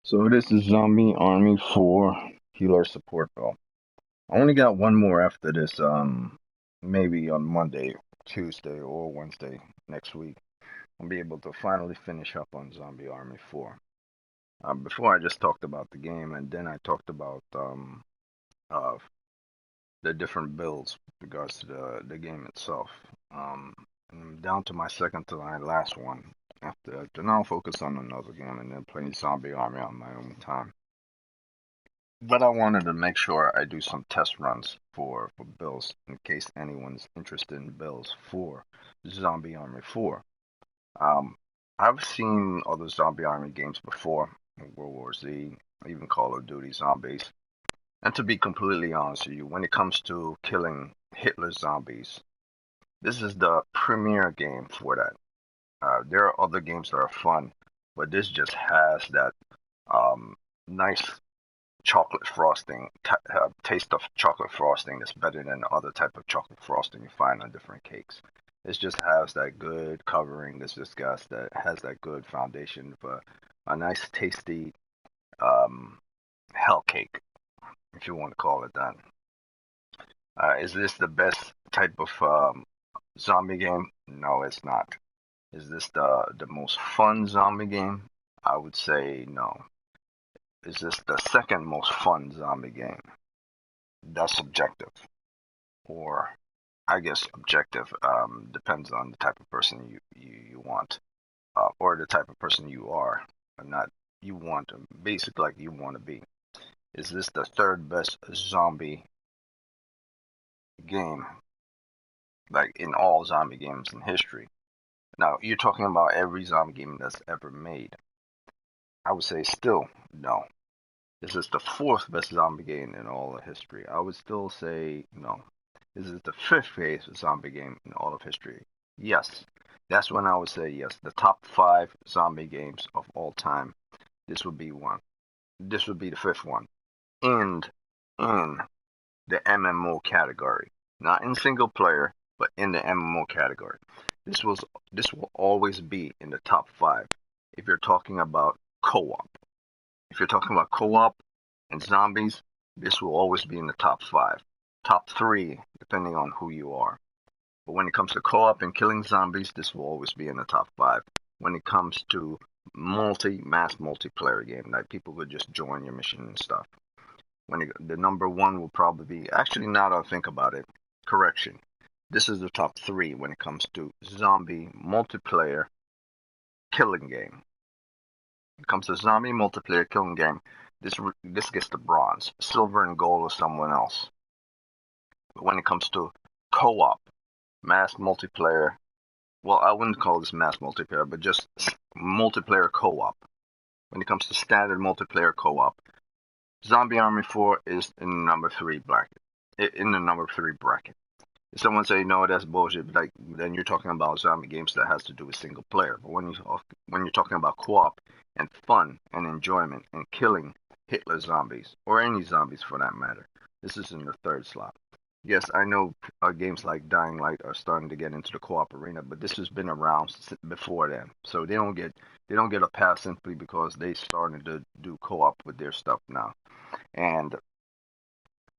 So this is Zombie Army 4 Healer Support Bell. I only got one more after this, maybe on Monday, Tuesday, or Wednesday next week. I'll be able to finally finish up on Zombie Army 4. Before I just talked about the game, and then I talked about uh, the different builds with regards to the game itself. Um, and I'm down to my second to my last one. After now, I'll focus on another game and then play Zombie Army on my own time. But I wanted to make sure I do some test runs for builds in case anyone's interested in builds for Zombie Army 4. Um, I've seen other Zombie Army games before, World War Z, even Call of Duty Zombies. And to be completely honest with you, when it comes to killing Hitler zombies, this is the premier game for that. There are other games that are fun, but this just has that um, nice chocolate frosting, taste of chocolate frosting that's better than other type of chocolate frosting you find on different cakes. It just has that good covering. This just got that has that good foundation for a nice tasty um, hell cake, if you want to call it that. Is this the best type of zombie game? No, it's not. Is this the most fun zombie game? I would say no. Is this the second most fun zombie game? That's subjective, or I guess objective. Depends on the type of person you want, or the type of person you are, not you want to, basically like you want to be. Is this the third best zombie game, like in all zombie games in history? Now you're talking about every zombie game that's ever made. I would say still no. This is the fourth best zombie game in all of history. I would still say no. This is the fifth best zombie game in all of history. Yes, that's when I would say yes. The top five zombie games of all time. This would be one. This would be the fifth one. And in the MMO category, not in single player, but in the MMO category. This was this will always be in the top five if you're talking about co-op. If you're talking about co-op and zombies, this will always be in the top five, top three, depending on who you are. But when it comes to co-op and killing zombies, this will always be in the top five. When it comes to mass multiplayer game, like people would just join your mission and stuff. The number one will probably be, actually, now that I think about it, correction. This is the top three when it comes to zombie multiplayer killing game. When it comes to zombie multiplayer killing game, this gets the bronze. Silver and gold is someone else. But when it comes to co-op, mass multiplayer, well, I wouldn't call this mass multiplayer, but just multiplayer co-op. When it comes to standard multiplayer co-op, Zombie Army 4 is in the number three bracket. In the number three bracket. If someone say no, that's bullshit, like then you're talking about zombie games that has to do with single player. But when you're talking about co-op and fun and enjoyment and killing Hitler zombies or any zombies for that matter, this is in the third slot. Yes, I know games like Dying Light are starting to get into the co-op arena, but this has been around before then, so they don't get a pass simply because they started to do co-op with their stuff now. And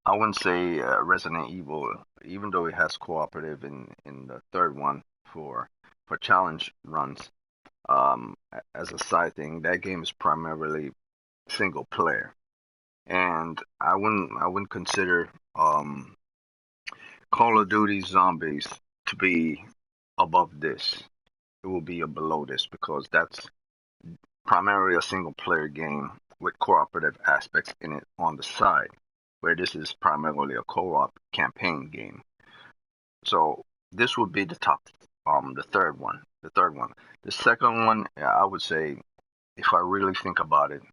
I wouldn't say Resident Evil, even though it has cooperative in the third one for challenge runs. As a side thing, that game is primarily single player, and I wouldn't consider Call of Duty Zombies to be above this. It will be below this because that's primarily a single player game with cooperative aspects in it on the side, where this is primarily a co-op campaign game. So this would be the top, the third one. The third one. The second one, yeah, I would say, if I really think about it,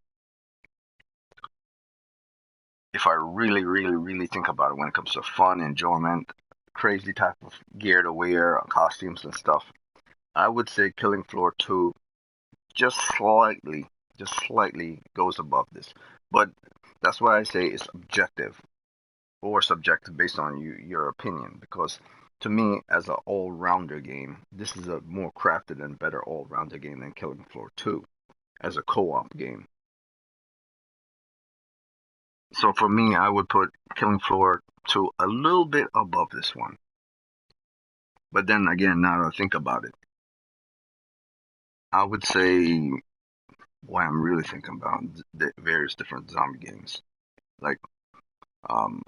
if I really, really, really think about it, when it comes to fun, enjoyment, crazy type of gear to wear, costumes and stuff, I would say Killing Floor 2 just slightly goes above this. But that's why I say it's objective or subjective based on your opinion. Because to me, as an all-rounder game, this is a more crafted and better all-rounder game than Killing Floor 2 as a co-op game. So for me, I would put Killing Floor 2 a little bit above this one. But then again, now that I think about it, I would say why I'm really thinking about the various different zombie games, like um,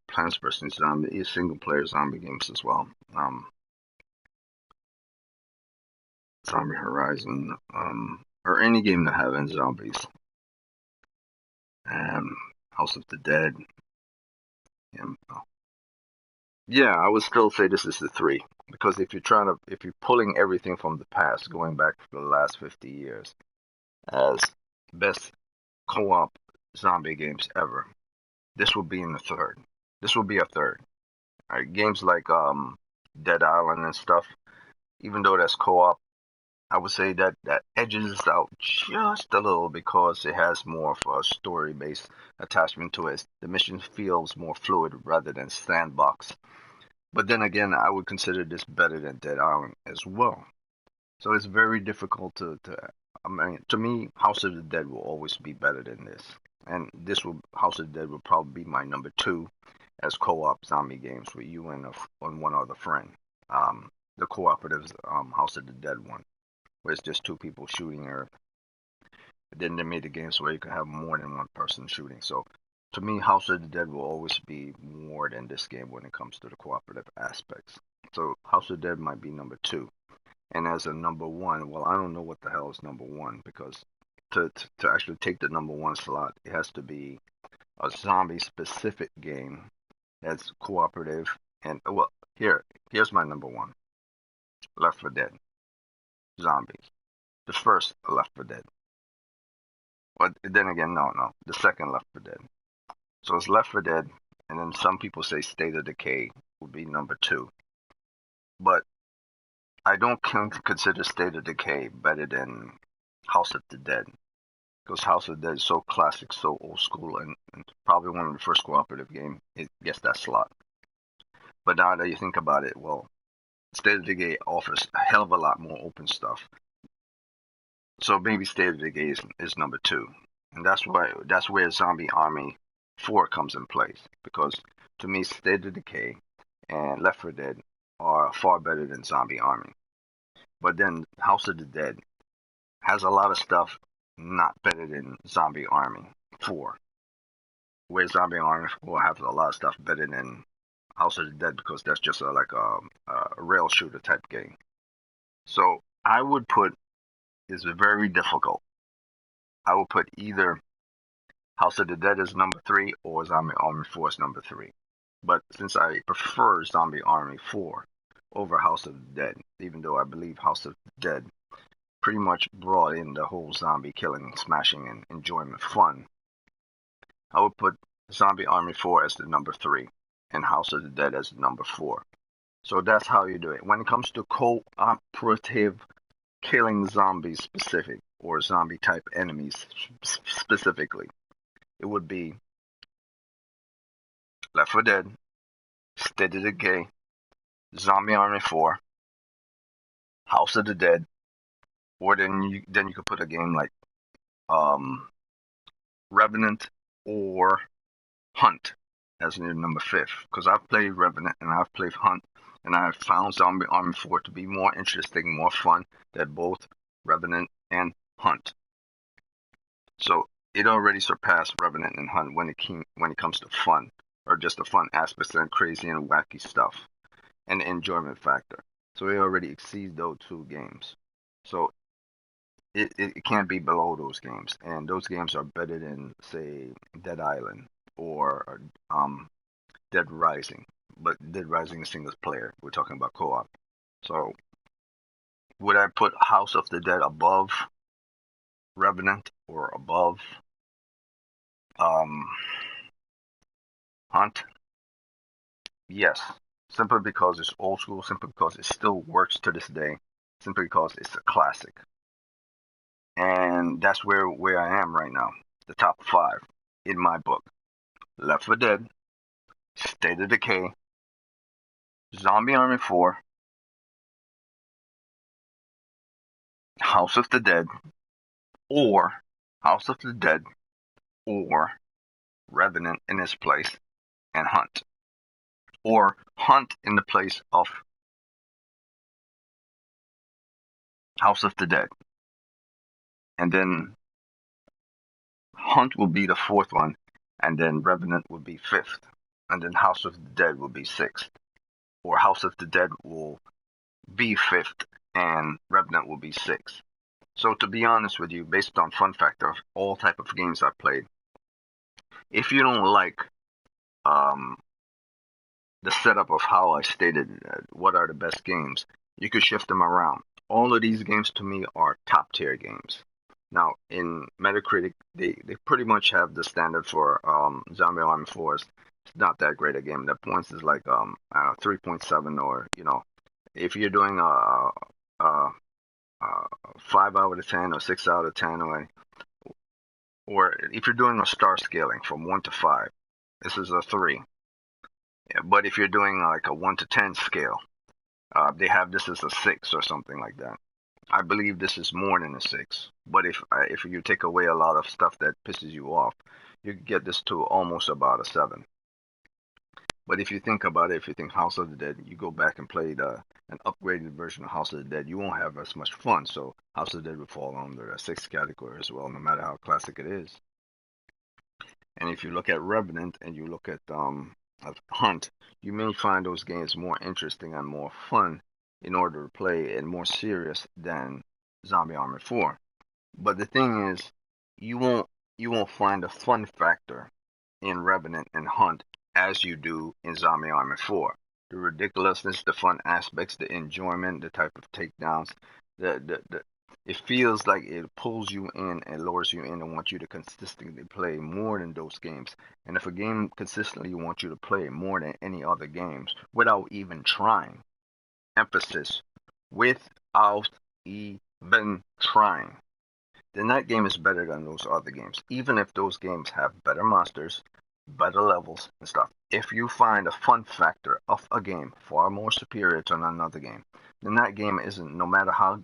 Plants vs Zombie, single player zombie games as well. Zombie Horizon, or any game that has zombies. House of the Dead. Yeah, yeah, I would still say this is the three because if you're pulling everything from the past, going back for the last 50 years as best co-op zombie games ever, this will be in the third. This will be a third. Right? Games like Dead Island and stuff, even though that's co-op, I would say that edges out just a little because it has more of a story-based attachment to it. The mission feels more fluid rather than sandbox. But then again, I would consider this better than Dead Island as well. So it's very difficult to I mean, to me, House of the Dead will always be better than this. And House of the Dead will probably be my number two as co-op zombie games with you and one other friend. The cooperative House of the Dead one, where it's just two people shooting, or then they made the games where you can have more than one person shooting. So to me, House of the Dead will always be more than this game when it comes to the cooperative aspects. So House of the Dead might be number two. And as a number one, well, I don't know what the hell is number one because to actually take the number one slot, it has to be a zombie specific game that's cooperative. And well, here's my number one: Left 4 Dead zombies. The first Left 4 Dead. But then again, no, the second Left 4 Dead. So it's Left 4 Dead, and then some people say State of Decay would be number two. But I don't consider State of Decay better than House of the Dead because House of the Dead is so classic, so old school, and probably one of the first cooperative game. It gets that slot. But now that you think about it, well, State of Decay offers a hell of a lot more open stuff. So maybe State of Decay is number two, and that's where Zombie Army 4 comes in place because to me, State of Decay and Left 4 Dead are far better than Zombie Army. But then House of the Dead has a lot of stuff not better than Zombie Army 4. Where Zombie Army 4 has a lot of stuff better than House of the Dead because that's just like a rail shooter type game. So I would put it's very difficult. I would put either House of the Dead is number three or Zombie Army 4 is number three. But since I prefer Zombie Army 4 over House of the Dead, even though I believe House of the Dead pretty much brought in the whole zombie killing, smashing, and enjoyment fun, I would put Zombie Army 4 as the number three and House of the Dead as the number four. So that's how you do it. When it comes to cooperative killing zombies specific or zombie type enemies specifically, it would be Left 4 Dead, State of Decay, Zombie Army 4, House of the Dead, or then you could put a game like um, Revenant or Hunt as your number fifth. Because I've played Revenant and I've played Hunt, and I've found Zombie Army 4 to be more interesting, more fun than both Revenant and Hunt. So it already surpassed Revenant and Hunt when it comes to fun, or just the fun aspects and crazy and wacky stuff, and the enjoyment factor. So it already exceeds those two games. So it can't be below those games, and those games are better than say Dead Island or Dead Rising. But Dead Rising is single player. We're talking about co-op. So would I put House of the Dead above Revenant or above um, Hunt? Yes, simply because it's old school, simply because it still works to this day, simply because it's a classic. And that's where I am right now. The top five in my book: Left 4 Dead, State of Decay, Zombie Army 4, House of the Dead, or House of the Dead, or Revenant in its place and Hunt, or Hunt in the place of House of the Dead, and then Hunt will be the fourth one, and then Revenant will be fifth, and then House of the Dead will be sixth, or House of the Dead will be fifth, and Remnant will be sixth. So to be honest with you, based on fun factor of all type of games I've played, if you don't like um, the setup of how I stated what are the best games, you could shift them around. All of these games to me are top tier games. Now in Metacritic, they pretty much have the standard for Zombie Army Force. It's not that great a game. The points is like I don't know 3.7, or if you're doing a 5 out of 10 or 6 out of 10, or if you're doing a star scaling from 1 to 5, this is a 3. Yeah, but if you're doing like a 1 to 10 scale, they have this as a 6 or something like that. I believe this is more than a 6. But if you take away a lot of stuff that pisses you off, you get this to almost about a 7. But if you think about it, if you think House of the Dead, you go back and play an upgraded version of House of the Dead, you won't have as much fun. So House of the Dead would fall under a 6 category as well, no matter how classic it is. And if you look at Revenant and you look at Hunt, you may find those games more interesting and more fun in order to play and more serious than Zombie Army 4. But the thing is, you won't find a fun factor in Revenant and Hunt as you do in Zombie Army 4. The ridiculousness, the fun aspects, the enjoyment, the type of takedowns, the it feels like it pulls you in and lures you in and wants you to consistently play more than those games. And if a game consistently wants you to play more than any other games without even trying, emphasis, without even trying, then that game is better than those other games. Even if those games have better monsters, better levels and stuff. If you find a fun factor of a game far more superior to another game, then that game isn't, no matter how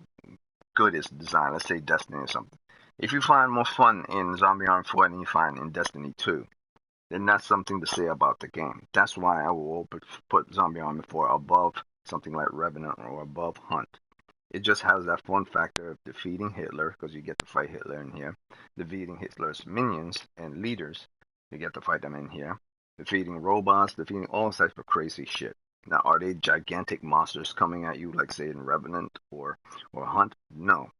good its design, let's say Destiny or something. If you find more fun in Zombie Army 4 than you find in Destiny 2, then that's something to say about the game. That's why I will put Zombie Army 4 above something like Revenant or above Hunt. It just has that fun factor of defeating Hitler, because you get to fight Hitler in here, defeating Hitler's minions and leaders, you get to fight them in here, defeating robots, defeating all types of crazy shit. Now, are they gigantic monsters coming at you, like say in Revenant or Hunt? No.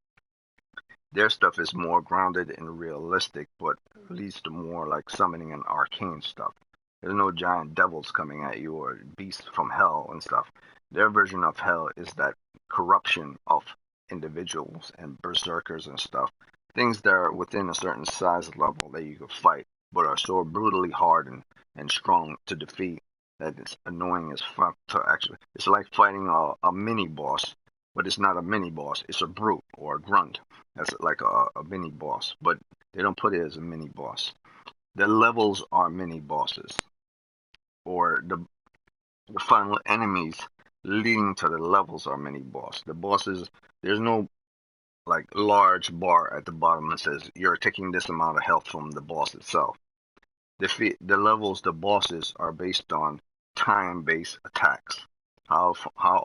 Their stuff is more grounded and realistic, but leads to more like summoning and arcane stuff. There's no giant devils coming at you or beasts from hell and stuff. Their version of hell is that corruption of individuals and berserkers and stuff. Things that are within a certain size level that you could fight, but are so brutally hard and strong to defeat that it's annoying as fuck to actually. It's like fighting a mini boss, but it's not a mini boss. It's a brute or a grunt. That's like a mini boss, but they don't put it as a mini boss. The levels are mini bosses, or the final enemies leading to the levels are mini boss. The bosses, there's no like large bar at the bottom that says you're taking this amount of health from the boss itself. The levels, the bosses are based on time-based attacks. How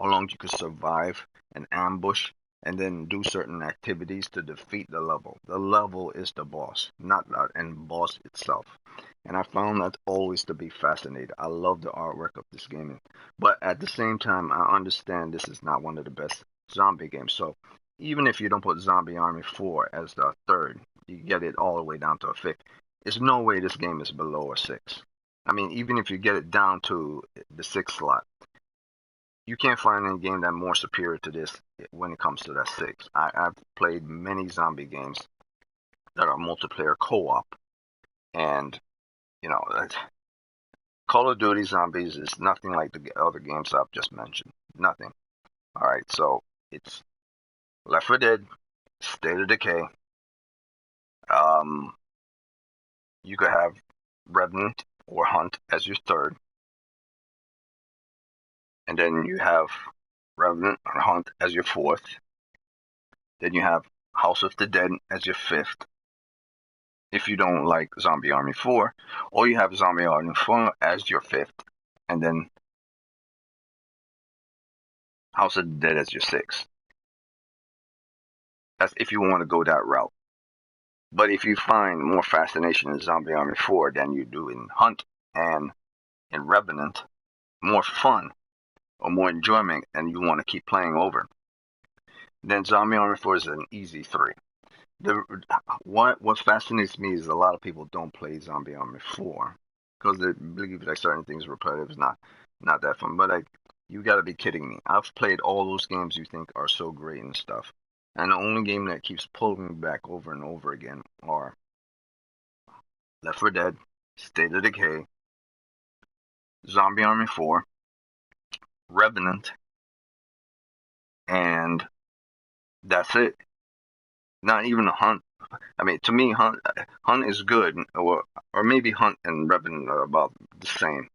long you can survive an ambush and then do certain activities to defeat the level. The level is the boss, not the end boss itself. And I found that always to be fascinating. I love the artwork of this game, but at the same time, I understand this is not one of the best zombie games. So even if you don't put Zombie Army 4 as the third, you get it all the way down to a fifth. There's no way this game is below a 6. I mean, even if you get it down to the 6th slot, you can't find any game that's more superior to this when it comes to that 6. I've played many zombie games that are multiplayer co-op, and you know, Call of Duty Zombies is nothing like the other games I've just mentioned. Nothing. All right, so it's Left 4 Dead, State of Decay. You could have Remnant or Hunt as your third, and then you have Revenant or Hunt as your fourth. Then you have House of the Dead as your fifth. if you don't like Zombie Army 4, or you have Zombie Army 4 as your 5th, and then House of the Dead as your 6th. That's if you want to go that route. But if you find more fascination in Zombie Army 4 than you do in Hunt and in Revenant, more fun or more enjoyment, and you want to keep playing over, then Zombie Army 4 is an easy 3. What fascinates me is a lot of people don't play Zombie Army 4 because they believe like certain things repetitive is not that fun. But you got to be kidding me. I've played all those games you think are so great and stuff, and the only game that keeps pulling me back over and over again are Left 4 Dead, State of Decay, Zombie Army 4, Revenant, and that's it. Not even a Hunt. I mean, to me, Hunt is good, or maybe Hunt and Revenant are about the same.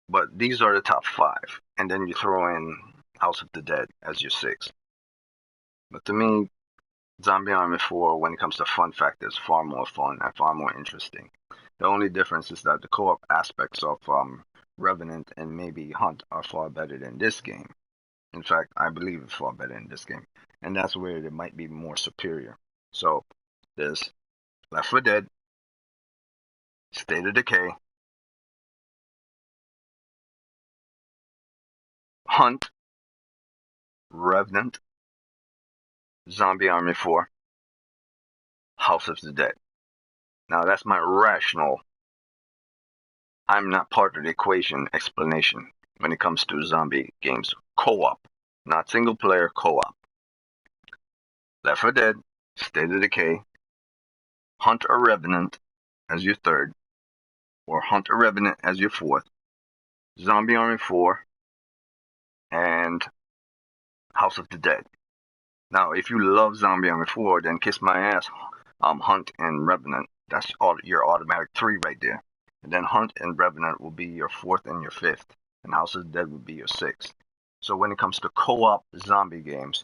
But these are the top 5, and then you throw in House of the Dead as your 6th. But to me, Zombie Army 4, when it comes to fun factor, is far more fun and far more interesting. The only difference is that the co-op aspects of Revenant and maybe Hunt are far better than this game. In fact, I believe it's far better in this game. And that's where it might be more superior. So, there's Left 4 Dead, State of Decay, Hunt, Revenant, Zombie Army 4, House of the Dead. Now, that's my rational, I'm not part of the equation explanation when it comes to zombie games. Co-op, not single player, co-op. Left 4 Dead, State of Decay, Hunt or Revenant as your 3rd, or Hunt or Revenant as your 4th, Zombie Army 4, and House of the Dead. Now, if you love Zombie Army 4, then kiss my ass, Hunt and Revenant. That's your automatic 3 right there. And then Hunt and Revenant will be your 4th and your 5th, and House of the Dead will be your 6th. So when it comes to co-op zombie games,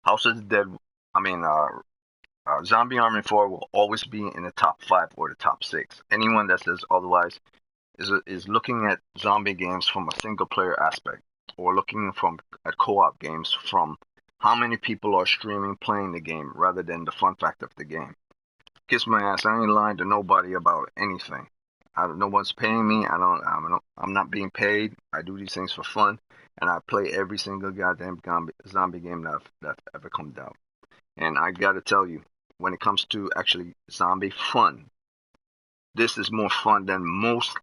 House of the Dead, Zombie Army 4 will always be in the top 5 or the top 6. Anyone that says otherwise is looking at zombie games from a single player aspect, or looking at co-op games from how many people are streaming playing the game rather than the fun factor of the game. Kiss my ass, I ain't lying to nobody about anything. No one's paying me. I'm not being paid. I do these things for fun, and I play every single goddamn zombie game that ever comes out. And I gotta tell you, when it comes to actually zombie fun, this is more fun than most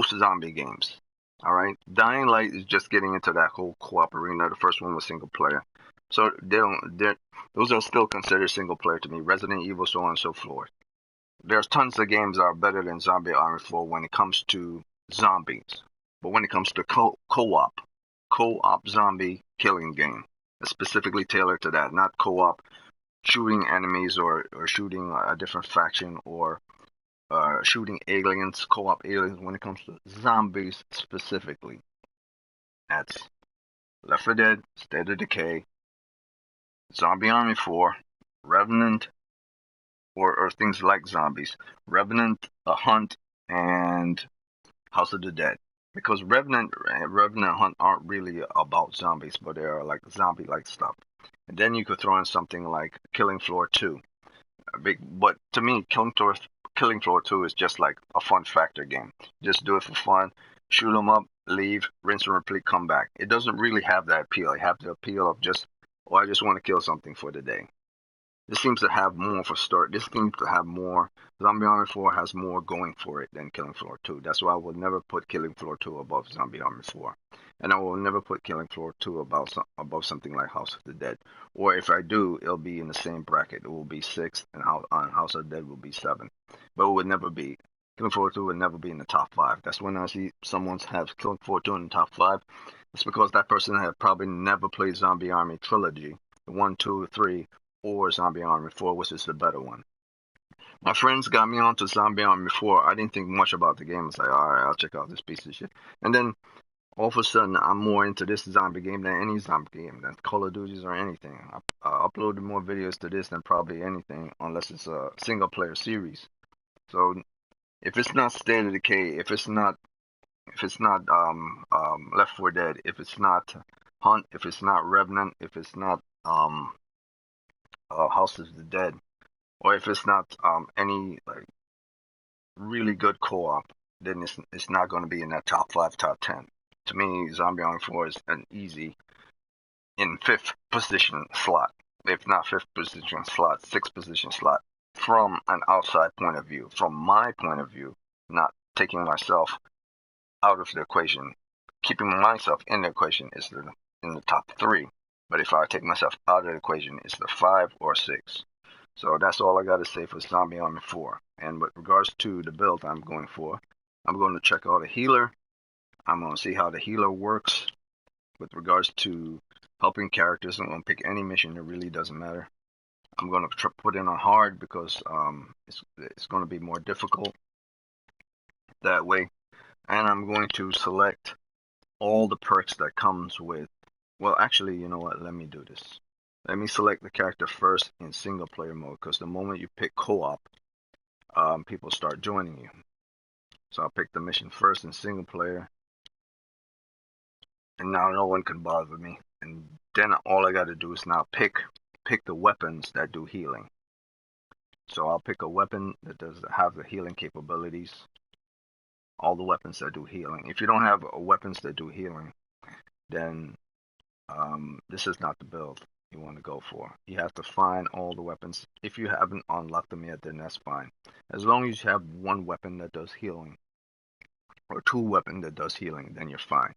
zombie games. All right, Dying Light is just getting into that whole co-op arena. The first one was single player, so those are still considered single player to me. Resident Evil, so on and so forth. There's tons of games that are better than Zombie Army 4 when it comes to zombies. But when it comes to co-op zombie killing game, it's specifically tailored to that, not co-op shooting enemies or shooting a different faction or shooting aliens, co-op aliens. When it comes to zombies specifically, that's Left 4 Dead, State of Decay, Zombie Army 4, Revenant, or things like zombies, Revenant, A Hunt, and House of the Dead. Because Revenant and Hunt aren't really about zombies, but they are like zombie-like stuff. And then you could throw in something like Killing Floor 2. But to me, Killing Floor 2 is just like a fun factor game. Just do it for fun, shoot them up, leave, rinse and repeat, come back. It doesn't really have that appeal. It has the appeal of I just want to kill something for the day. This seems to have more for start. This seems to have more. Zombie Army 4 has more going for it than Killing Floor 2. That's why I will never put Killing Floor 2 above Zombie Army 4. And I will never put Killing Floor 2 above something like House of the Dead. Or if I do, it'll be in the same bracket. It will be 6, and House of the Dead will be 7. But it would never be. Killing Floor 2 would never be in the top 5. That's when I see someone have Killing Floor 2 in the top 5. It's because that person had probably never played Zombie Army Trilogy, 1, 2, 3, or Zombie Army 4, which is the better one. My friends got me onto Zombie Army 4. I didn't think much about the game. I was like, alright, I'll check out this piece of shit. And then all of a sudden I'm more into this zombie game than any zombie game, than Call of Duties or anything. I uploaded more videos to this than probably anything, unless it's a single player series. So if it's not State of Decay, if it's not Left 4 Dead, if it's not Hunt, if it's not Remnant, if it's not House of the Dead, or if it's not any like really good co-op, then it's not going to be in that top 5, top 10. To me, Zombie Army 4 is an easy in fifth position slot, if not fifth position slot, sixth position slot, from an outside point of view. From my point of view, not taking myself out of the equation, keeping myself in the equation is in the top 3. But if I take myself out of the equation, it's the 5 or 6. So that's all I got to say for Zombie Army 4. And with regards to the build I'm going for, I'm going to check out a healer. I'm going to see how the healer works with regards to helping characters. I'm going to pick any mission. It really doesn't matter. I'm going to put in on hard because it's going to be more difficult that way. And I'm going to select all the perks that comes with. Well, actually, you know what? Let me do this. Let me select the character first in single player mode, because the moment you pick co-op, people start joining you. So I'll pick the mission first in single player, and now no one can bother me. And then all I got to do is now pick the weapons that do healing. So I'll pick a weapon that does have the healing capabilities. All the weapons that do healing. If you don't have weapons that do healing, then this is not the build you want to go for. You have to find all the weapons. If you haven't unlocked them yet, then that's fine. As long as you have one weapon that does healing, or two weapons that does healing, then you're fine.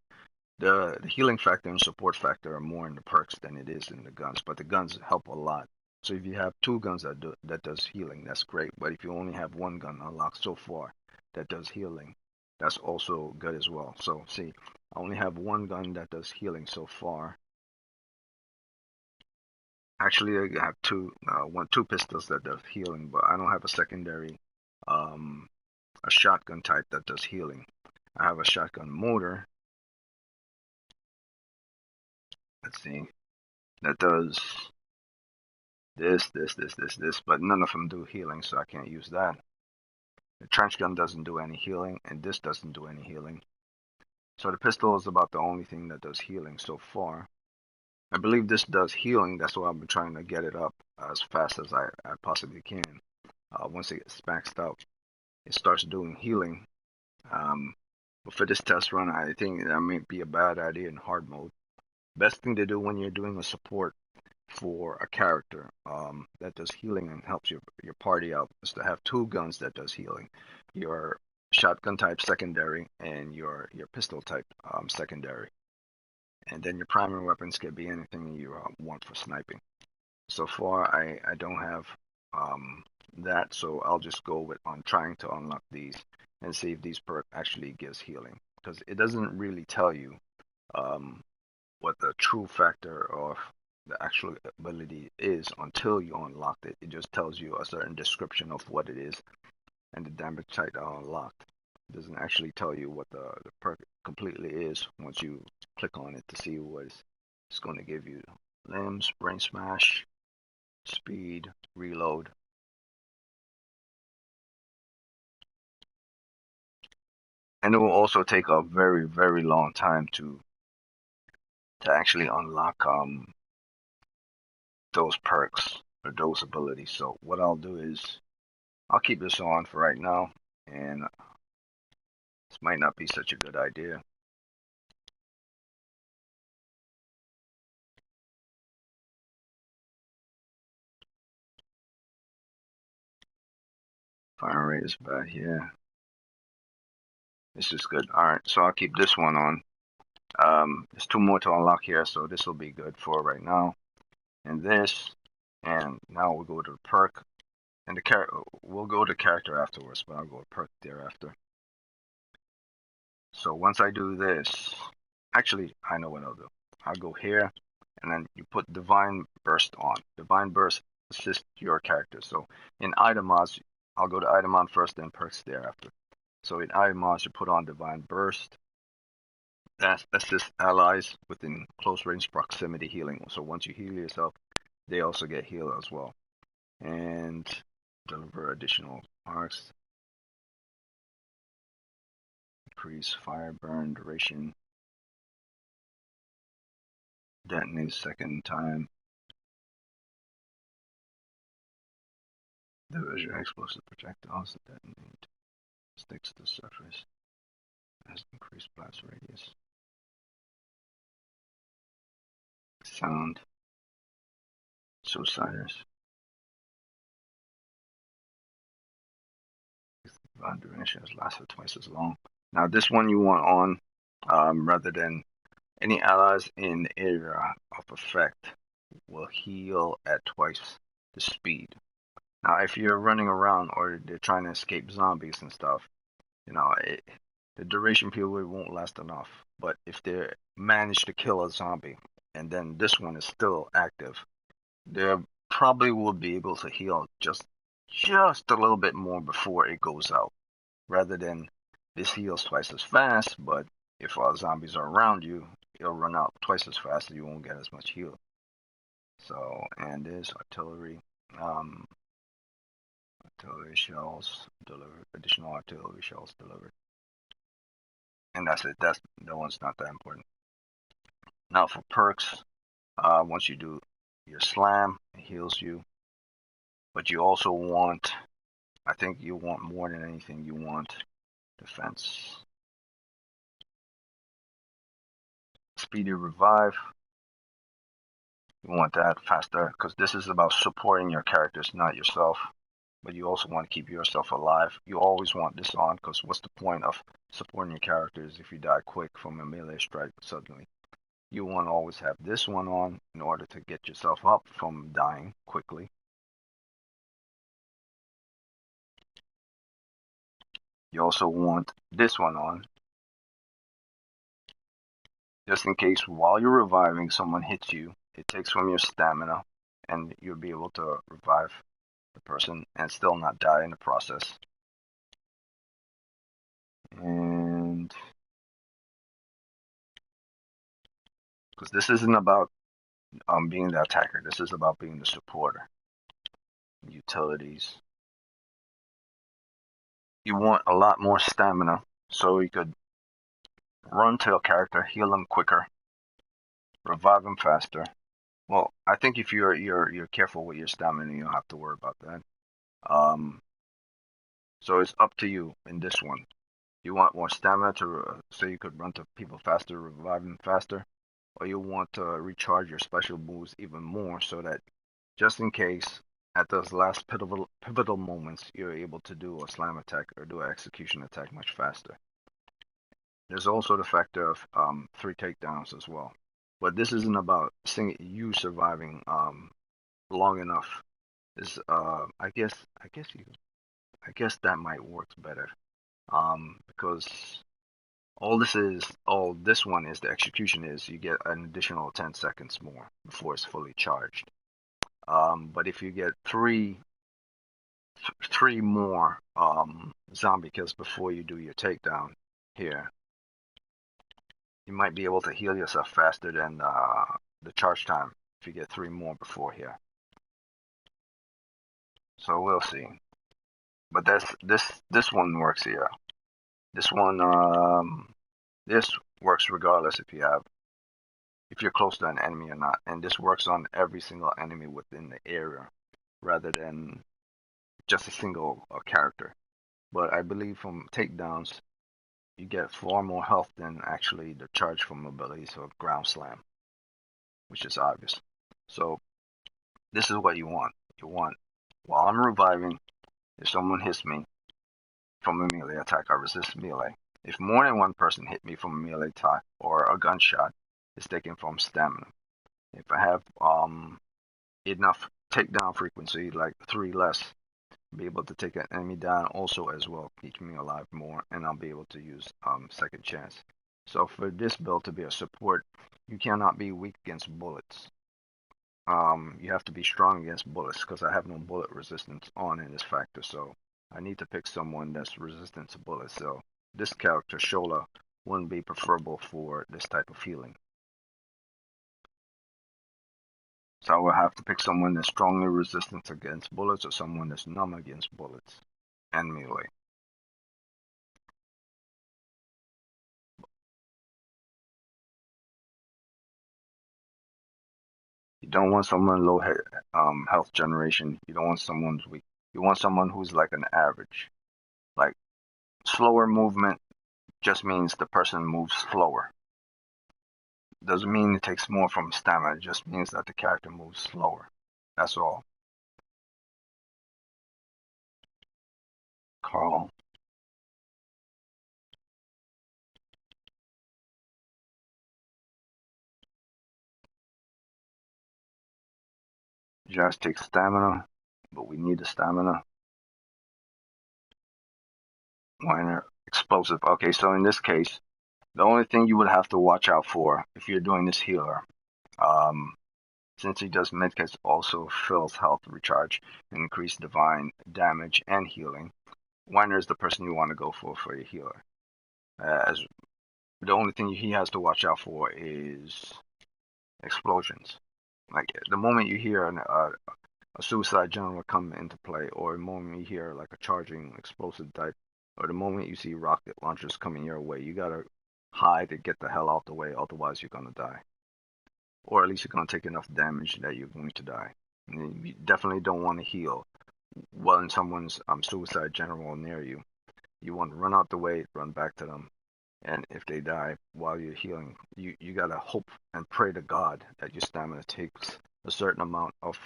The healing factor and support factor are more in the perks than it is in the guns, but the guns help a lot. So if you have two guns that does healing, that's great. But if you only have one gun unlocked so far that does healing, that's also good as well. So see, I only have one gun that does healing so far. Actually, I have two pistols that does healing, but I don't have a secondary, a shotgun type that does healing. I have a shotgun motor. Let's see, that does this, but none of them do healing, so I can't use that. The trench gun doesn't do any healing, and this doesn't do any healing. So the pistol is about the only thing that does healing so far. I believe this does healing, that's why I've been trying to get it up as fast as I possibly can. Once it gets maxed out, it starts doing healing. But for this test run, I think that may be a bad idea in hard mode. Best thing to do when you're doing a support for a character that does healing and helps your party out is to have two guns that does healing. Your shotgun type secondary and your pistol type secondary. And then your primary weapons can be anything you want for sniping. So far, I don't have that, so I'll just go on trying to unlock these and see if these perk actually gives healing, because it doesn't really tell you what the true factor of the actual ability is until you unlock it. It just tells you a certain description of what it is and the damage type unlocked. It doesn't actually tell you what the perk completely is once you click on it to see what it's going to give you. Limbs, brain smash, speed, reload. And it will also take a very, very long time to actually unlock those perks or those abilities. So what I'll do is I'll keep this on for right now, and this might not be such a good idea. Fire rate is bad, yeah. This is good. Alright, so I'll keep this one on. There's two more to unlock here, so this will be good for right now. And this, and now we'll go to the perk. And the character, we'll go to character afterwards, but I'll go to perk thereafter. So once I do this, actually, I know what I'll do. I'll go here, and then you put Divine Burst on. Divine Burst assists your character. So in item mods, I'll go to item on first, then perks thereafter. So in item mods, you put on Divine Burst, assist allies within close range proximity healing. So once you heal yourself, they also get healed as well. And deliver additional arcs, increase fire burn duration, detonate second time, division explosive projectiles detonate, sticks to surface, has increased blast radius, sound, suiciders, duration has lasted twice as long. Now this one you want on rather than any allies in the area of effect will heal at twice the speed. Now, if you're running around or they're trying to escape zombies and stuff, the duration period won't last enough. But if they manage to kill a zombie and then this one is still active, they probably will be able to heal just a little bit more before it goes out, rather than this heals twice as fast, but if zombies are around you, it'll run out twice as fast and you won't get as much heal. So, and there's artillery. Artillery shells delivered. Additional artillery shells delivered. And that's it. That one's not that important. Now for perks, once you do your slam, it heals you. But you also want, I think you want more than anything, you want defense. Speedy revive. You want that faster because this is about supporting your characters, not yourself. But you also want to keep yourself alive. You always want this on because what's the point of supporting your characters if you die quick from a melee strike suddenly? You want to always have this one on in order to get yourself up from dying quickly. You also want this one on just in case while you're reviving someone hits you, it takes from your stamina and you'll be able to revive the person and still not die in the process. And because this isn't about being the attacker, this is about being the supporter. Utilities. You want a lot more stamina so you could run to a character, heal them quicker, revive them faster. Well, I think if you're careful with your stamina, you don't have to worry about that. So it's up to you in this one. You want more stamina to so you could run to people faster, revive them faster, or you want to recharge your special moves even more so that just in case at those last pivotal moments you're able to do a slam attack or do an execution attack much faster. There's also the factor of 3 takedowns as well. But this isn't about you surviving long enough. Is I guess that might work better. Because all this one is the execution is you get an additional 10 seconds more before it's fully charged. But if you get three more zombie kills before you do your takedown here, you might be able to heal yourself faster than the charge time if you get 3 more before here. So we'll see. But this one works here. This one this works regardless if you're close to an enemy or not, and this works on every single enemy within the area rather than just a single character. But I believe from takedowns you get far more health than actually the charge from abilities or ground slam, which is obvious. So this is what you want. You want, while I'm reviving, if someone hits me from a melee attack, I resist melee. If more than one person hit me from a melee attack or a gunshot, it's taken from stamina. If I have enough takedown frequency, like 3 less, be able to take an enemy down also as well, keep me alive more, and I'll be able to use second chance. So for this build to be a support, you cannot be weak against bullets. You have to be strong against bullets because I have no bullet resistance on in this factor, so I need to pick someone that's resistant to bullets. So this character, Shola, wouldn't be preferable for this type of healing. So I would have to pick someone that's strongly resistant against bullets or someone that's numb against bullets and melee. You don't want someone low health generation. You don't want someone weak. You want someone who's like an average. Like slower movement just means the person moves slower. Doesn't mean it takes more from stamina. It just means that the character moves slower. That's all. Carl. Just takes stamina, but we need the stamina. Minor explosive. Okay, so in this case, the only thing you would have to watch out for if you're doing this healer, since he does medkits, also fills health recharge, increase divine damage and healing. Weiner is the person you want to go for your healer. As the only thing he has to watch out for is explosions. Like the moment you hear a suicide general come into play, or the moment you hear like a charging explosive type, or the moment you see rocket launchers coming your way, you gotta hide to get the hell out the way, otherwise you're gonna die. Or at least you're gonna take enough damage that you're going to die. And you definitely don't want to heal when someone's suicide general near you. You want to run out the way, run back to them, and if they die while you're healing, you gotta hope and pray to God that your stamina takes a certain amount of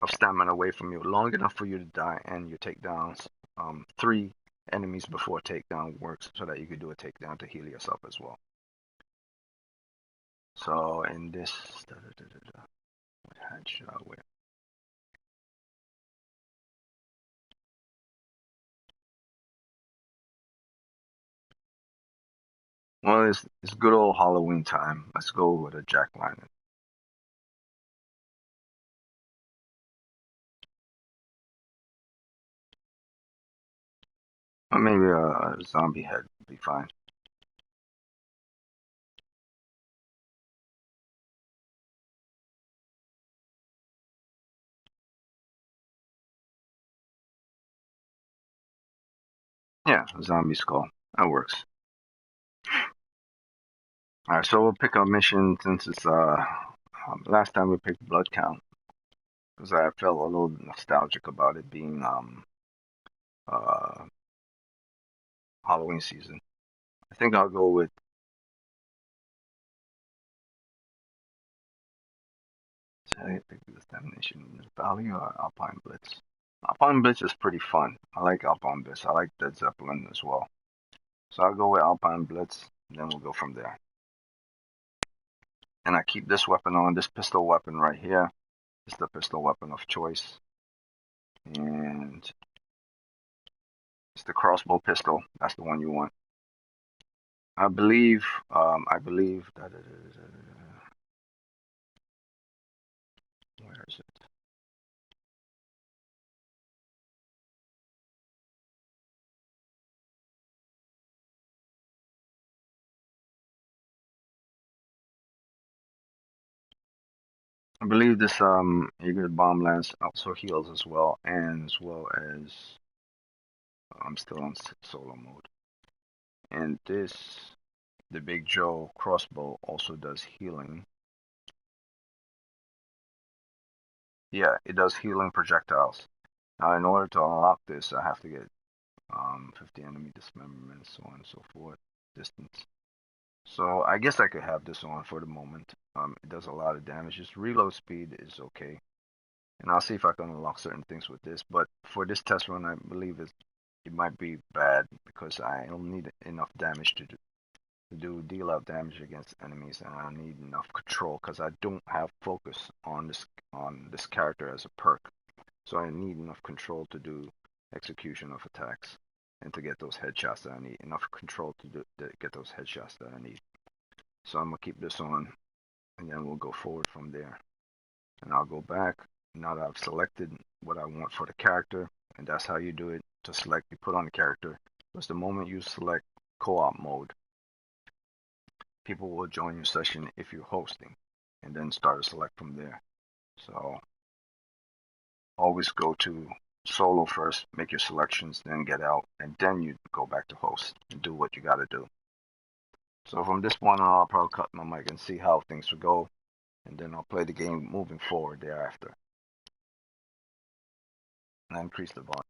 stamina away from you, long enough for you to die, and your takedowns, 3 enemies before takedown works, so that you could do a takedown to heal yourself as well. So in this, what hat should I wear? Well, it's good old Halloween time. Let's go with a jack-lantern. Or maybe a zombie head would be fine. Yeah, a zombie skull. That works. Alright, so we'll pick a mission since it's last time we picked Blood Count, because I felt a little nostalgic about it being uh Halloween season. I think I'll go with I pick this destination Valley or Alpine Blitz. Alpine Blitz is pretty fun. I like Alpine Blitz. I like Dead Zeppelin as well. So I'll go with Alpine Blitz, and then we'll go from there. And I keep this weapon on, this pistol weapon right here. It's the pistol weapon of choice. And it's the crossbow pistol. That's the one you want. I believe that where is it? I believe this Eager Bomb Lance also heals as well, and as well as I'm still on solo mode. And this, the Big Joe crossbow, also does healing. Yeah, it does healing projectiles. Now, in order to unlock this, I have to get 50 enemy dismemberment, so on and so forth, distance. So I guess I could have this on for the moment. It does a lot of damage. Its reload speed is okay, and I'll see if I can unlock certain things with this. But for this test run, I believe it might be bad because I don't need enough damage to deal out damage against enemies, and I need enough control because I don't have focus on this character as a perk. So I need enough control to do execution of attacks and to get those headshots that I need. Enough control to get those headshots that I need. So I'm gonna keep this on, and then we'll go forward from there. And I'll go back now that I've selected what I want for the character, and that's how you do it. To select, you put on the character. Because the moment you select co-op mode, people will join your session if you're hosting, and then start a select from there. So always go to solo first, make your selections, then get out, and then you go back to host and do what you got to do. So from this point on, I'll probably cut my mic and see how things will go, and then I'll play the game moving forward thereafter. And I increase the volume.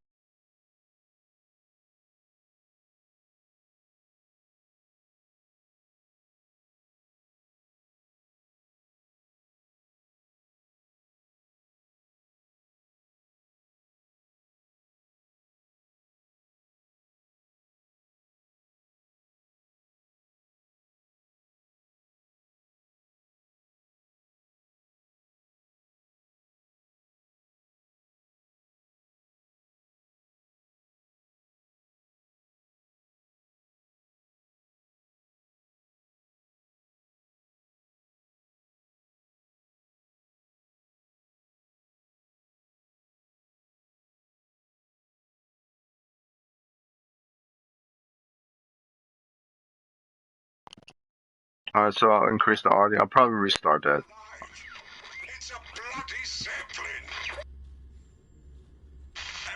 Alright, so I'll increase the audio. I'll probably restart that. It's a bloody zeppelin!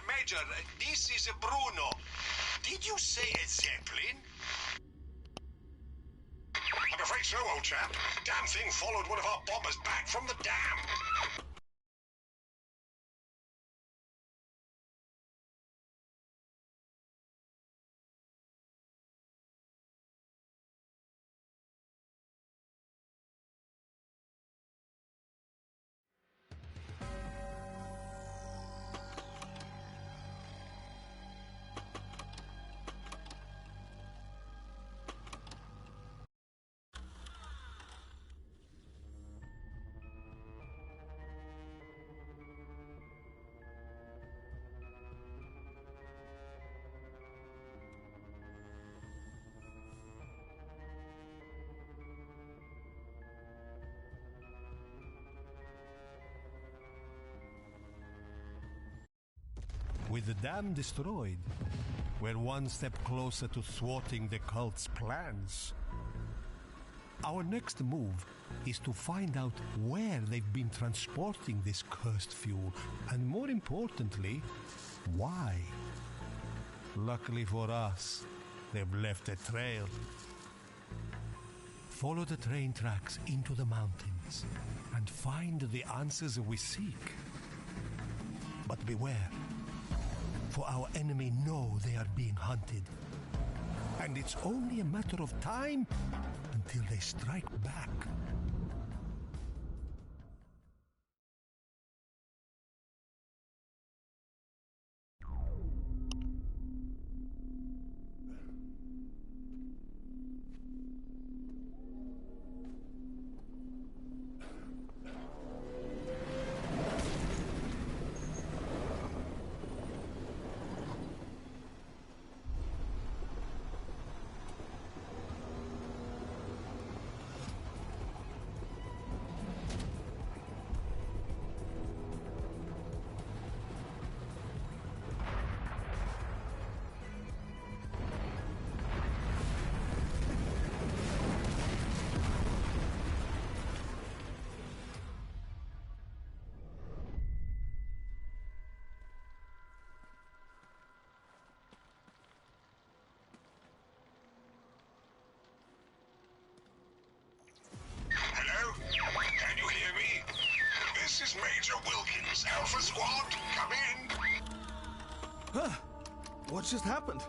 Major, this is Bruno. Did you say a zeppelin? I'm afraid so, old chap. Damn thing followed one of our bombers back from the dam. With the dam destroyed, we're one step closer to thwarting the cult's plans. Our next move is to find out where they've been transporting this cursed fuel, and more importantly, why. Luckily for us, they've left a trail. Follow the train tracks into the mountains and find the answers we seek. But beware. For our enemy know they are being hunted. And it's only a matter of time until they strike back. Major Wilkins, Alpha Squad, come in. Huh? What just happened?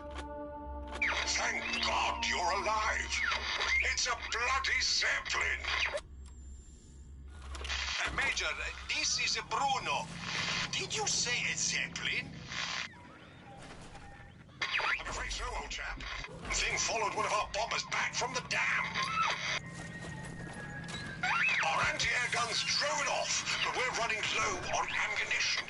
Thank God you're alive. It's a bloody zeppelin. Major, this is Bruno. Did you say a zeppelin? I'm afraid so, old chap. The thing followed one of our bombers back from the dam. Our anti-air guns drove it off, but we're running low on ammunition.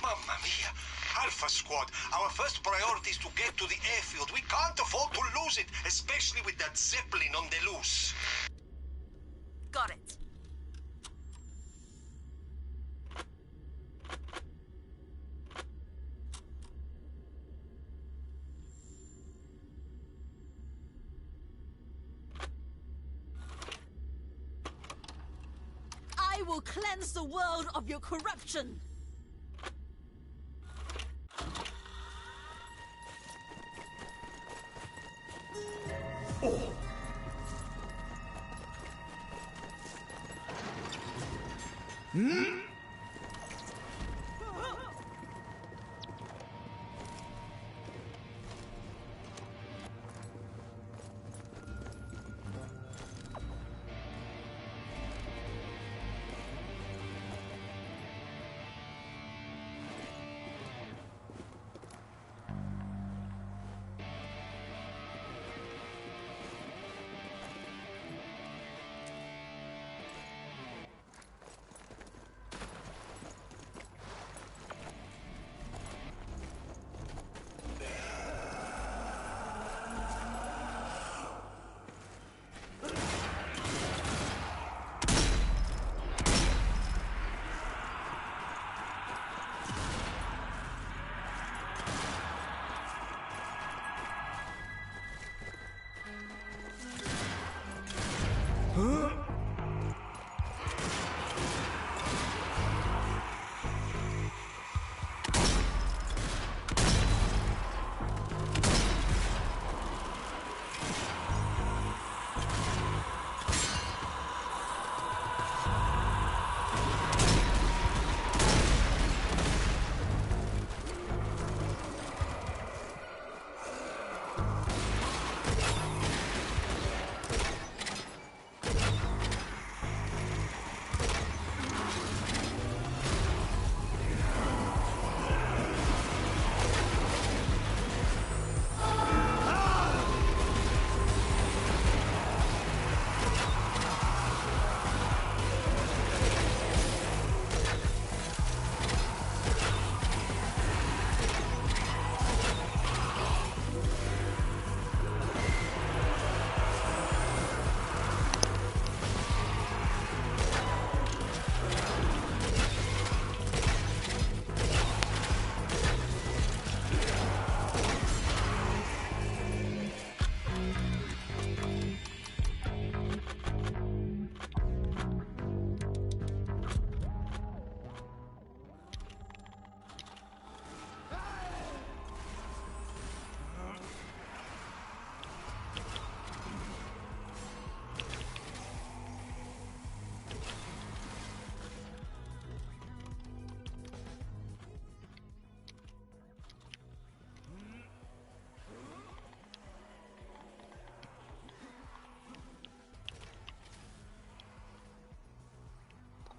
Mamma mia! Alpha Squad, our first priority is to get to the airfield. We can't afford to lose it, especially with that Zeppelin on the loose. Got it. will cleanse the world of your corruption.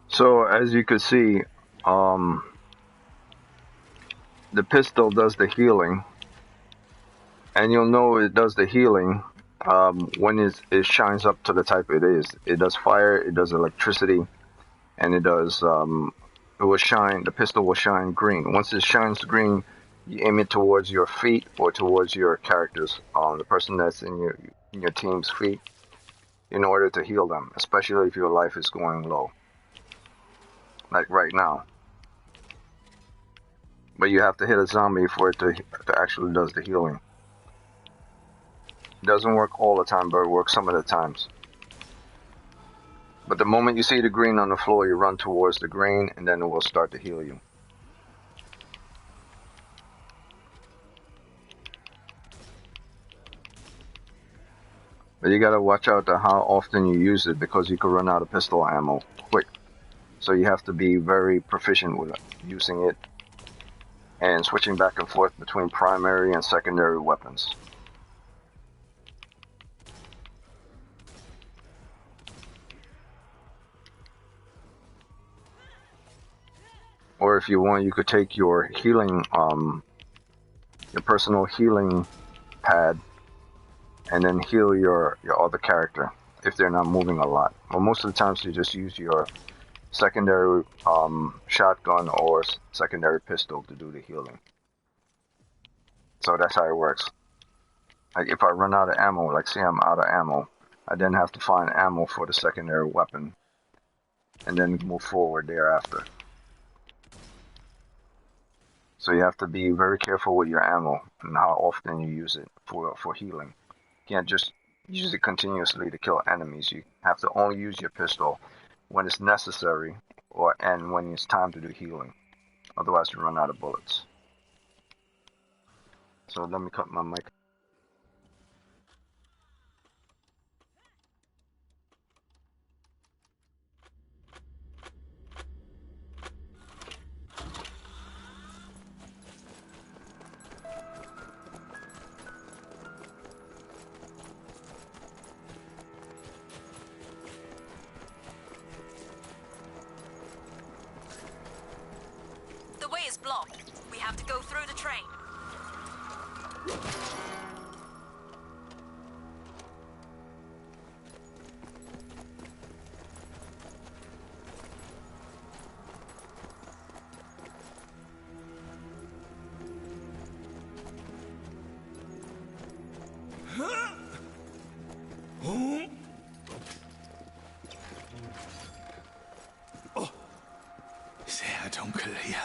So as you can see, um, the pistol does the healing, and you'll know it does the healing when it shines up to the type it is. It does fire, it does electricity, and it does it will shine. The pistol will shine green. Once it shines green, you aim it towards your feet or towards your characters, the person that's in your team's feet, in order to heal them, especially if your life is going low, like right now. But you have to hit a zombie for it to actually does the healing. It doesn't work all the time, but it works some of the times. But the moment you see the green on the floor, you run towards the green, and then it will start to heal you. But you gotta watch out to how often you use it, because you could run out of pistol ammo quick. So you have to be very proficient with using it and switching back and forth between primary and secondary weapons. Or if you want, you could take your healing, your personal healing pad, and then heal your other character if they're not moving a lot. Well, most of the times you just use your secondary shotgun or secondary pistol to do the healing. So that's how it works. Like if I run out of ammo, like say I'm out of ammo, I then have to find ammo for the secondary weapon and then move forward thereafter. So you have to be very careful with your ammo and how often you use it for healing. You can't just use it continuously to kill enemies. You have to only use your pistol when it's necessary, and when it's time to do healing. Otherwise, you run out of bullets. So let me cut my mic. The way is blocked. We have to go through the train. Sehr dunkel hier.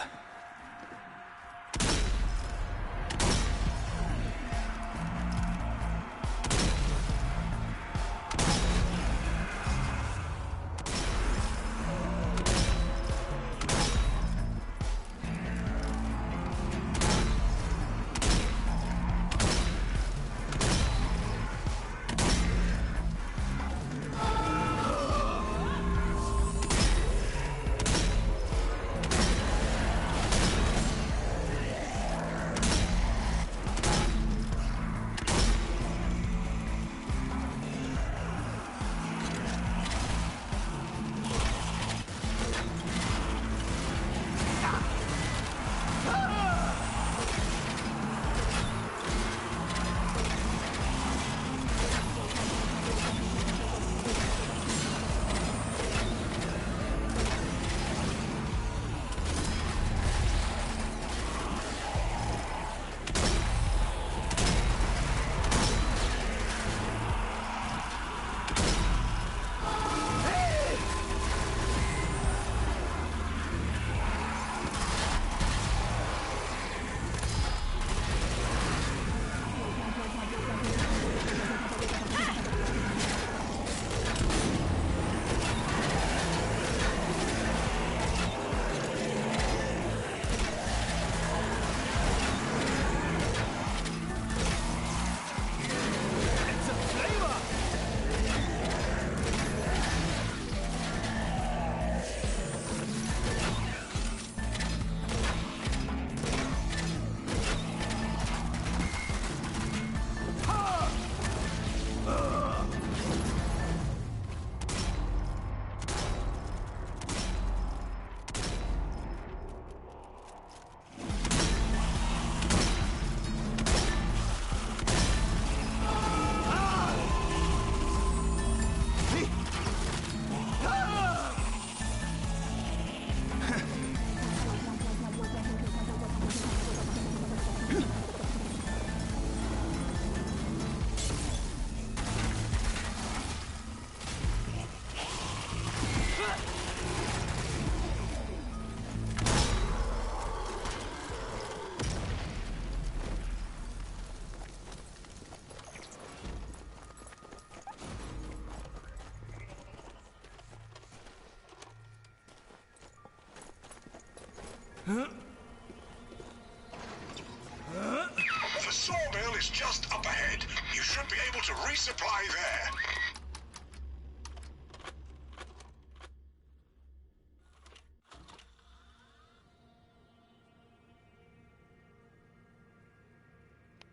The sawmill is just up ahead. You should be able to resupply there.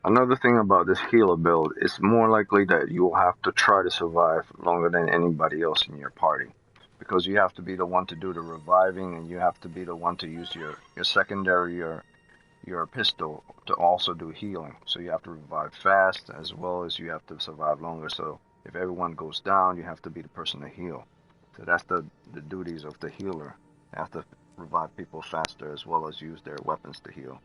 Another thing about this healer build, it's more likely that you'll have to try to survive longer than anybody else in your party. Because you have to be the one to do the reviving, and you have to be the one to use your secondary, your pistol, to also do healing. So you have to revive fast, as well as you have to survive longer. So if everyone goes down, you have to be the person to heal. So that's the duties of the healer. You have to revive people faster, as well as use their weapons to heal.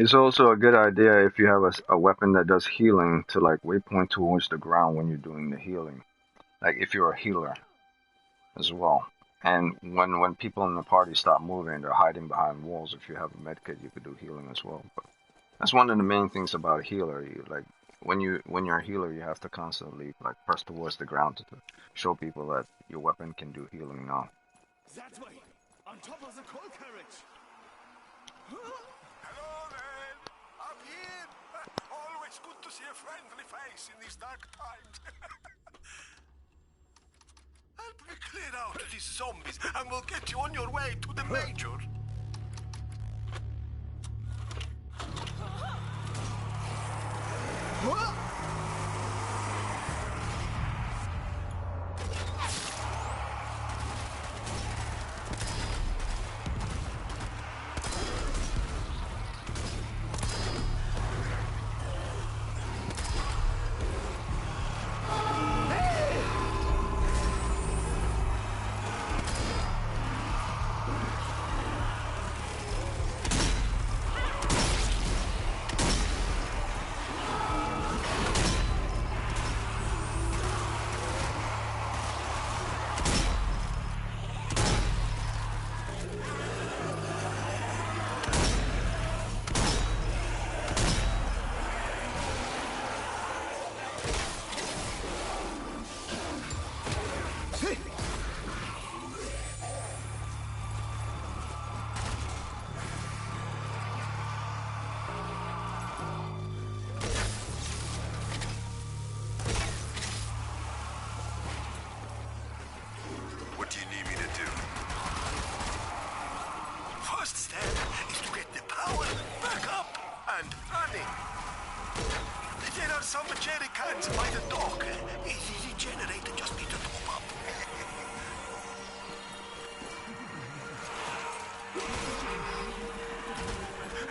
It's also a good idea if you have a weapon that does healing to like waypoint towards the ground when you're doing the healing. Like if you're a healer as well. And when people in the party stop moving, they're hiding behind walls. If you have a medkit, you could do healing as well. But that's one of the main things about a healer. You like when you're a healer, you have to constantly like press towards the ground to show people that your weapon can do healing now. That way, on top of the coal carriage. Hello there. I'm here. Always good to see a friendly face in these dark times. Help me clear out these zombies, and we'll get you on your way to the Major. What do you need me to do? First step is to get the power back up and running. There are some jerry cans by the dock. The generator just needs to top up.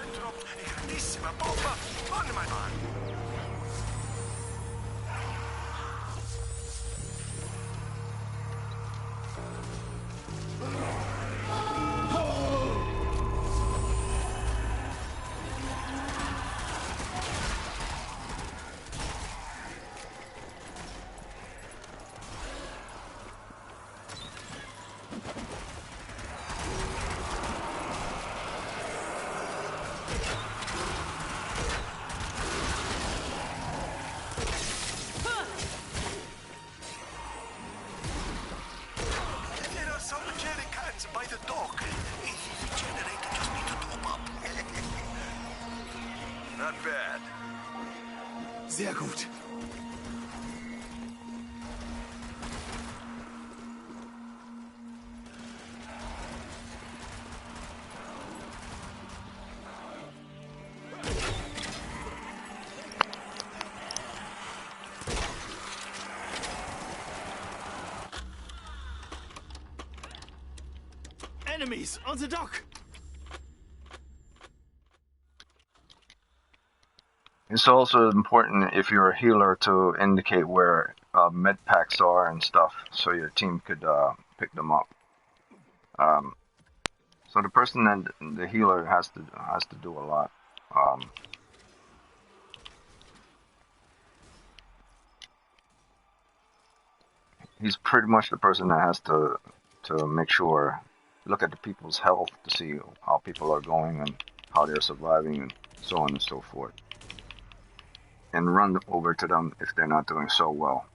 And drop a grandissima bomba on my man. By the dock. The generator just needs to top up. Not bad. Sehr gut. Enemies on the dock. It's also important if you're a healer to indicate where med packs are and stuff, so your team could pick them up. So the person that the healer has to do a lot. He's pretty much the person that has to make sure, look at the people's health to see how people are going and how they're surviving and so on and so forth. And run over to them if they're not doing so well.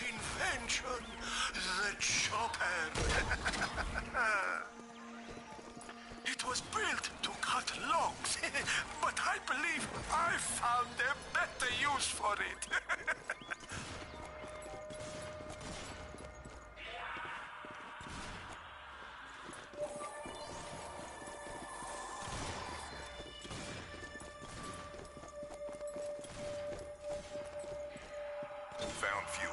invention, the chopper. It was built to cut logs, but I believe I found a better use for it. Found fuel.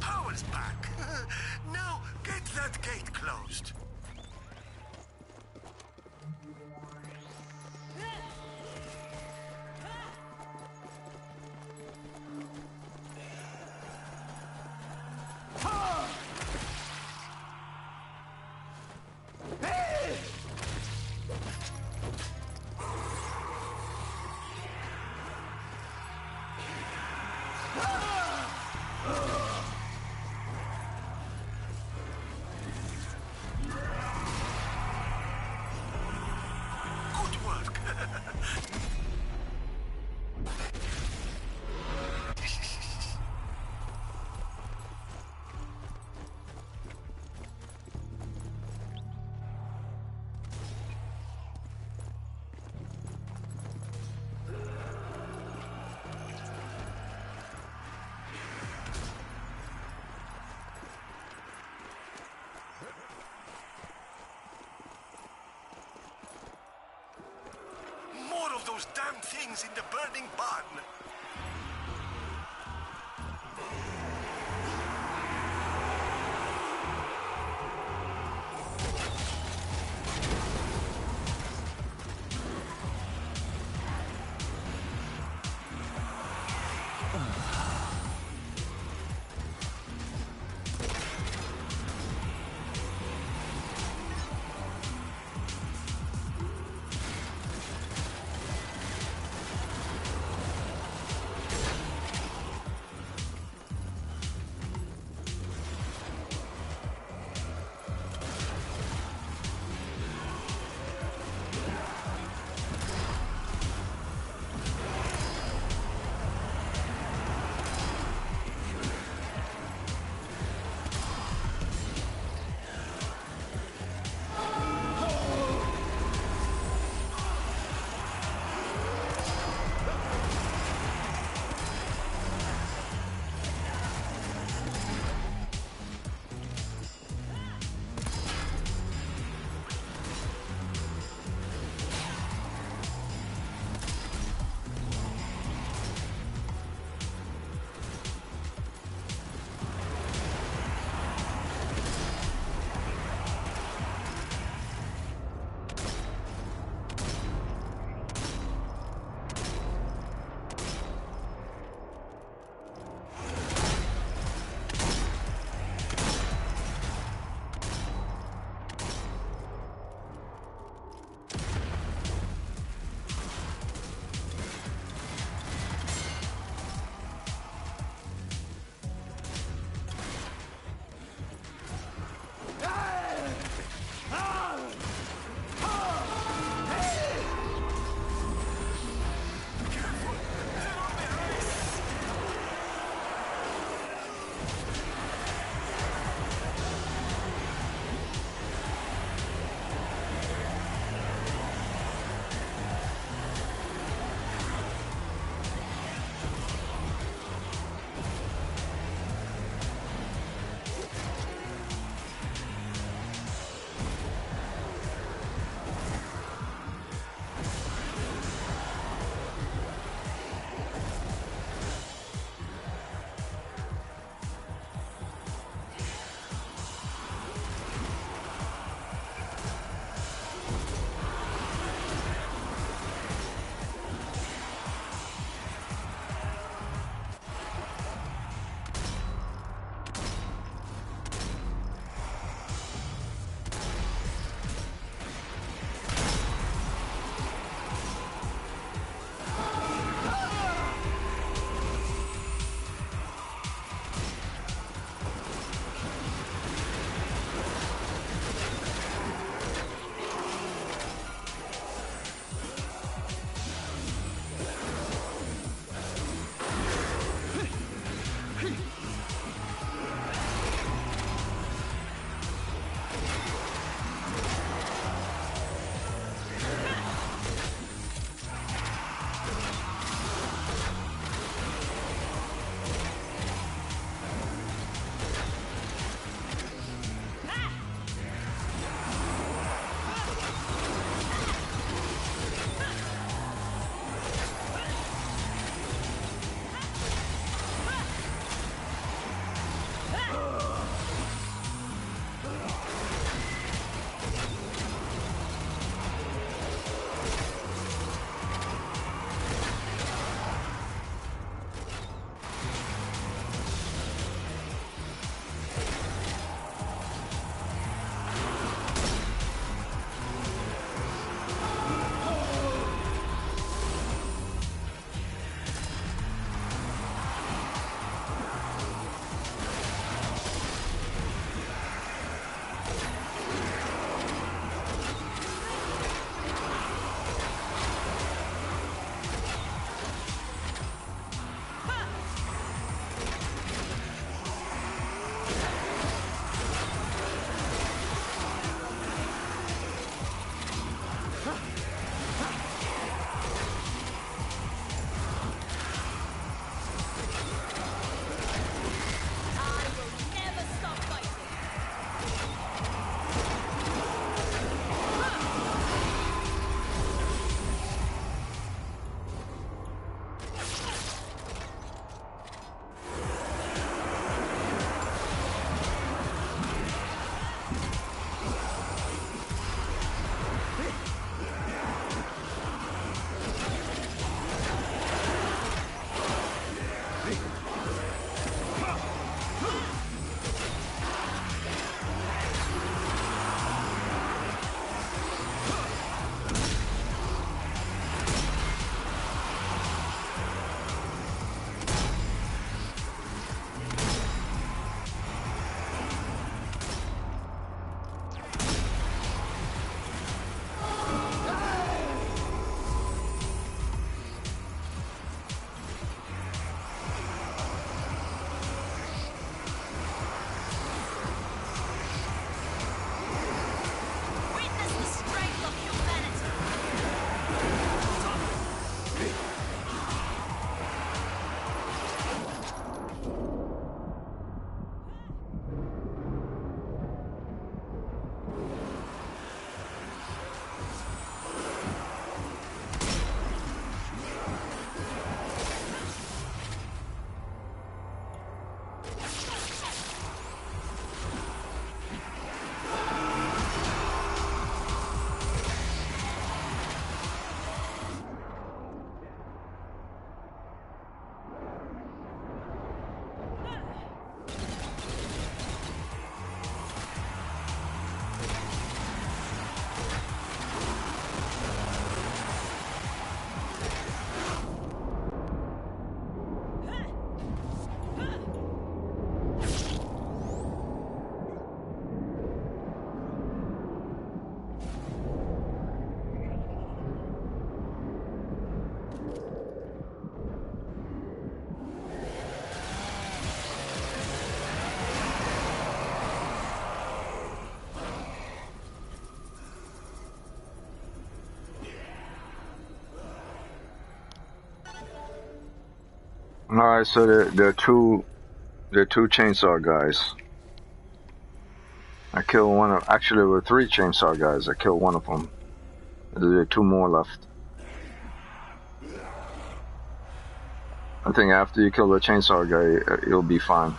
Power's back. Now get that gate closed. Good work. More of those damn things in the burning barn. Alright, so there are two chainsaw guys. I killed one of, actually there were three chainsaw guys. I killed one of them. There are two more left. I think after you kill the chainsaw guy, you'll be fine.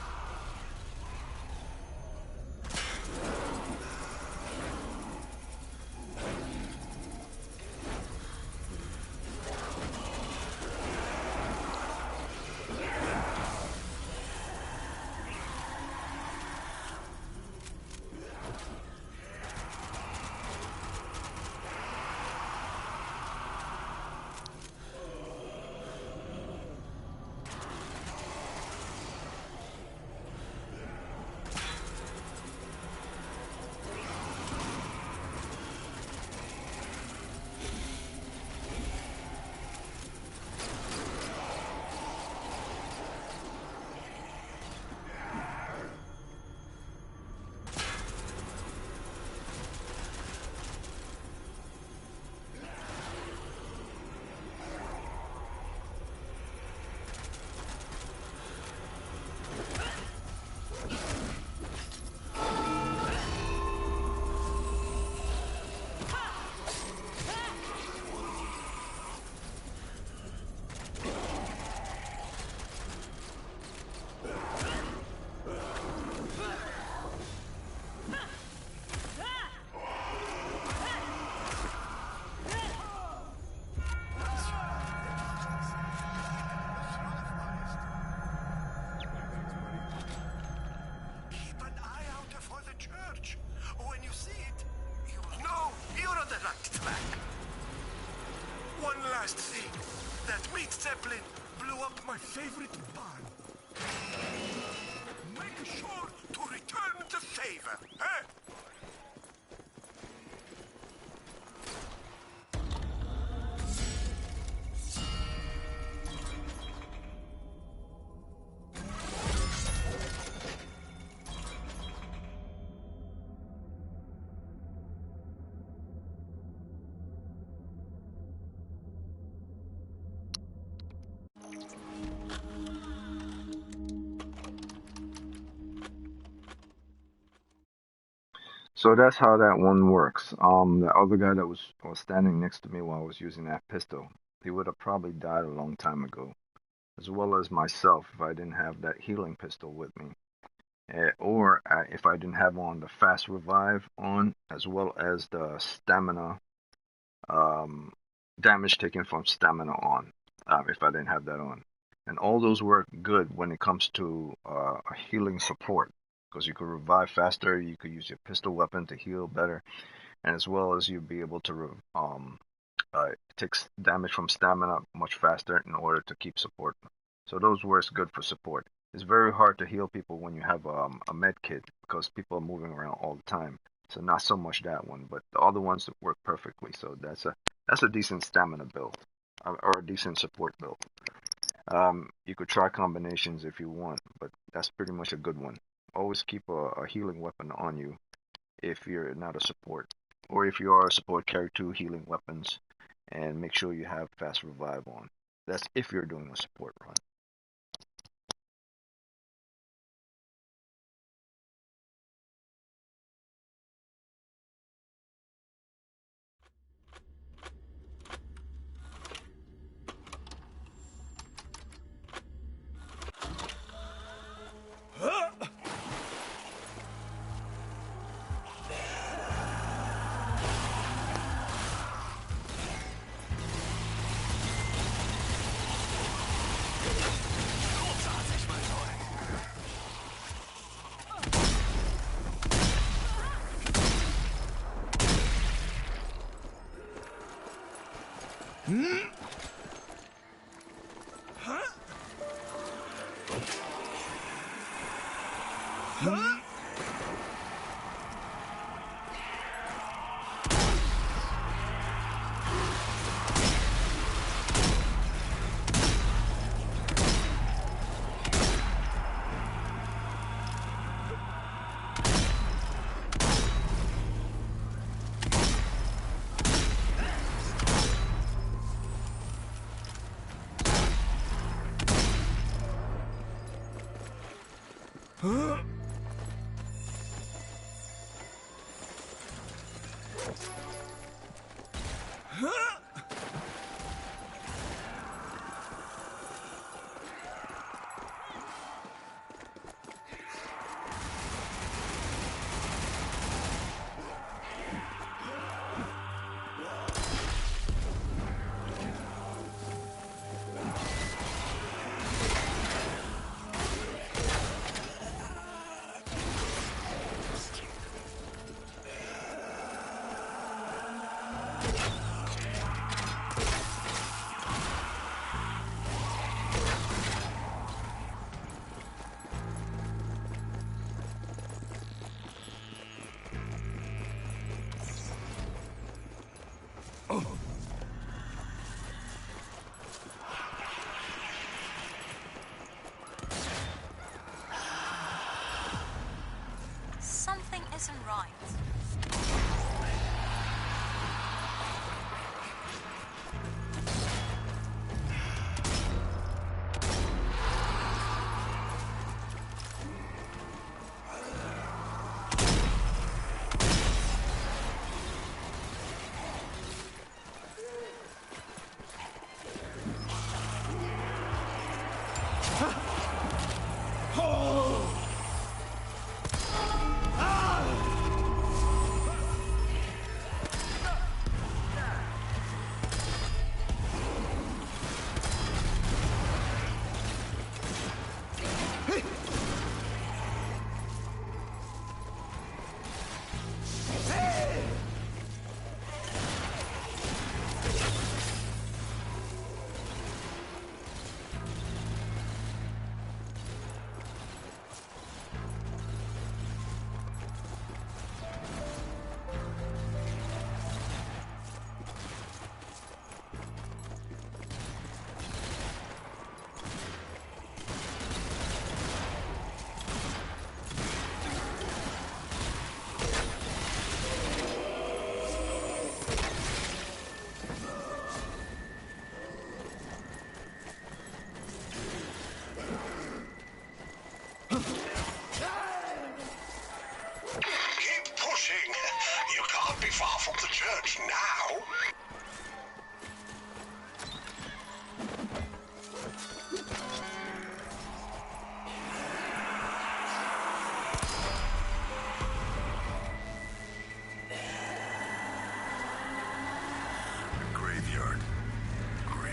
So that's how that one works. The other guy that was standing next to me while I was using that pistol, he would have probably died a long time ago, as well as myself if I didn't have that healing pistol with me, or if I didn't have on the fast revive on, as well as the stamina, um, damage taken from stamina on, if I didn't have that on. And all those work good when it comes to a healing support, because you could revive faster, you could use your pistol weapon to heal better, and as well as you'd be able to take damage from stamina much faster in order to keep support. So those works good for support. It's very hard to heal people when you have a med kit because people are moving around all the time. So not so much that one, but the other ones work perfectly. So that's a decent stamina build, or a decent support build. You could try combinations if you want, but that's pretty much a good one. Always keep a healing weapon on you if you're not a support, or if you are a support, carry two healing weapons, and make sure you have fast revive on. That's if you're doing a support run. Something isn't right. You can't be far from the church now. Graveyard. Great.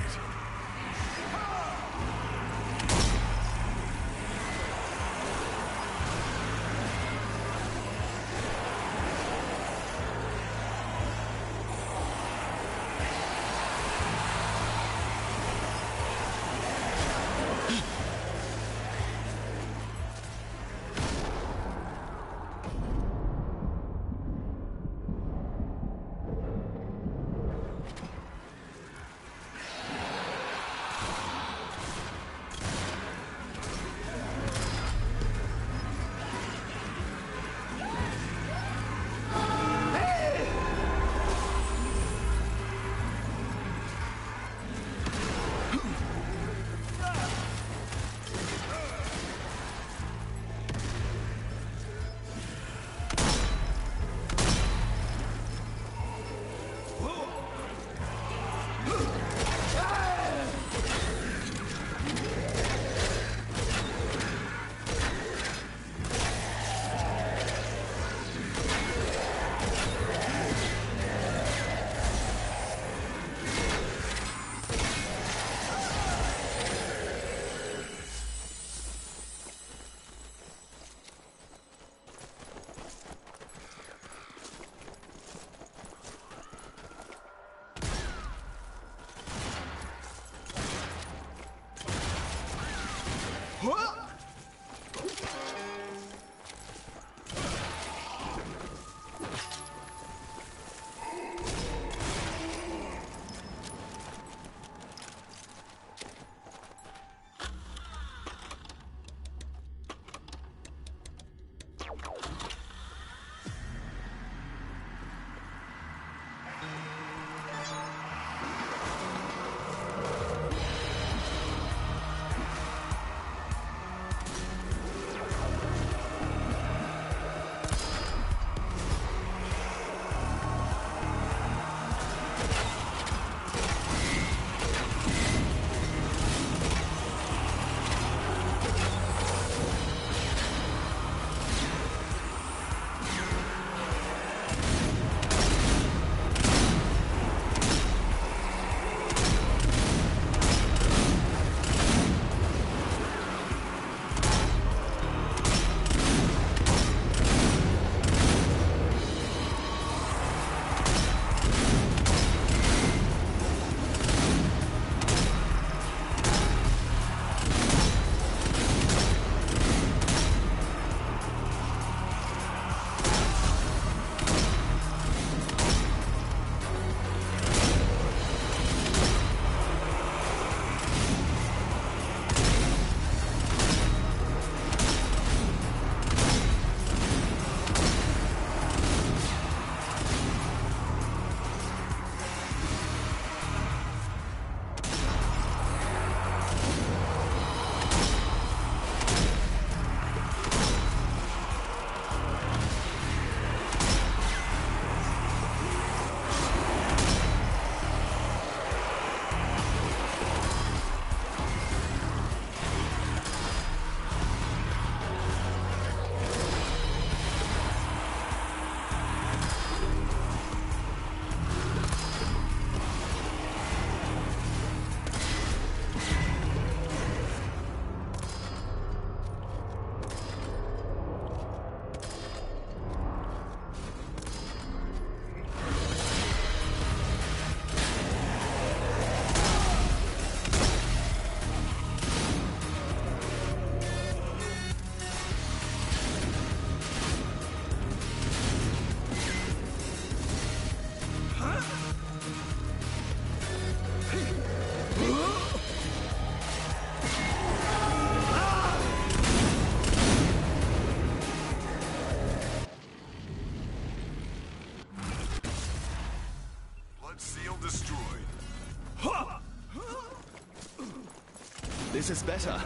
This is better.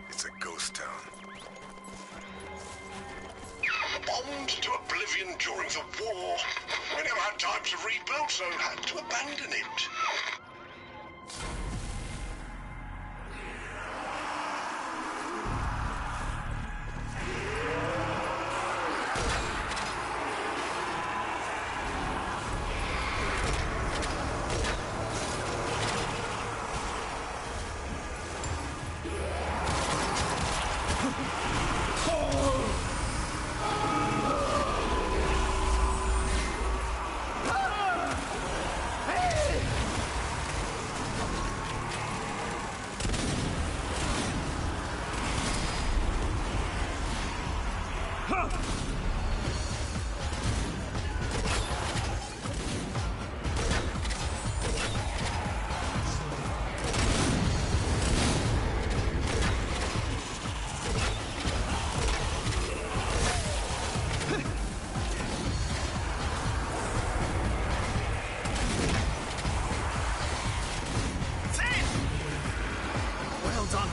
It's a ghost town. Bombed to oblivion during the war. We never had time to rebuild, so had to abandon it. Well done.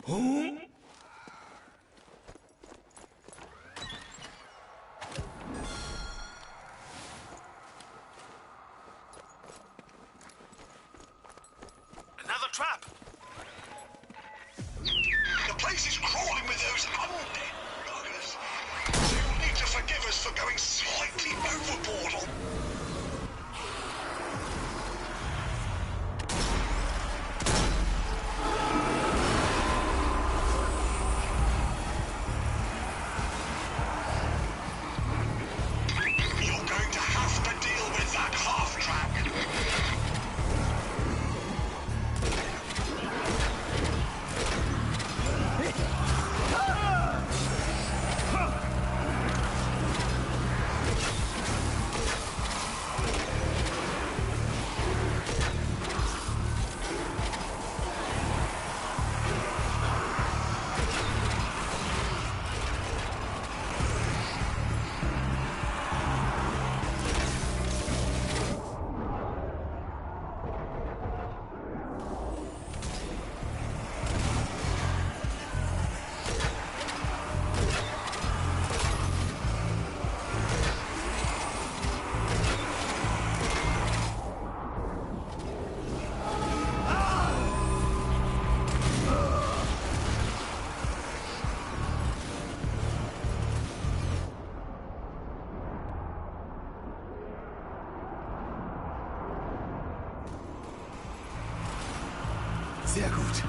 Another trap! The place is crawling with those undead buggers. So you'll need to forgive us for going slightly overboard on... You're going to have to deal with that half-track. Sehr gut.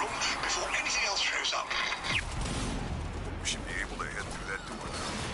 front before anything else shows up. We should be able to head through that door now.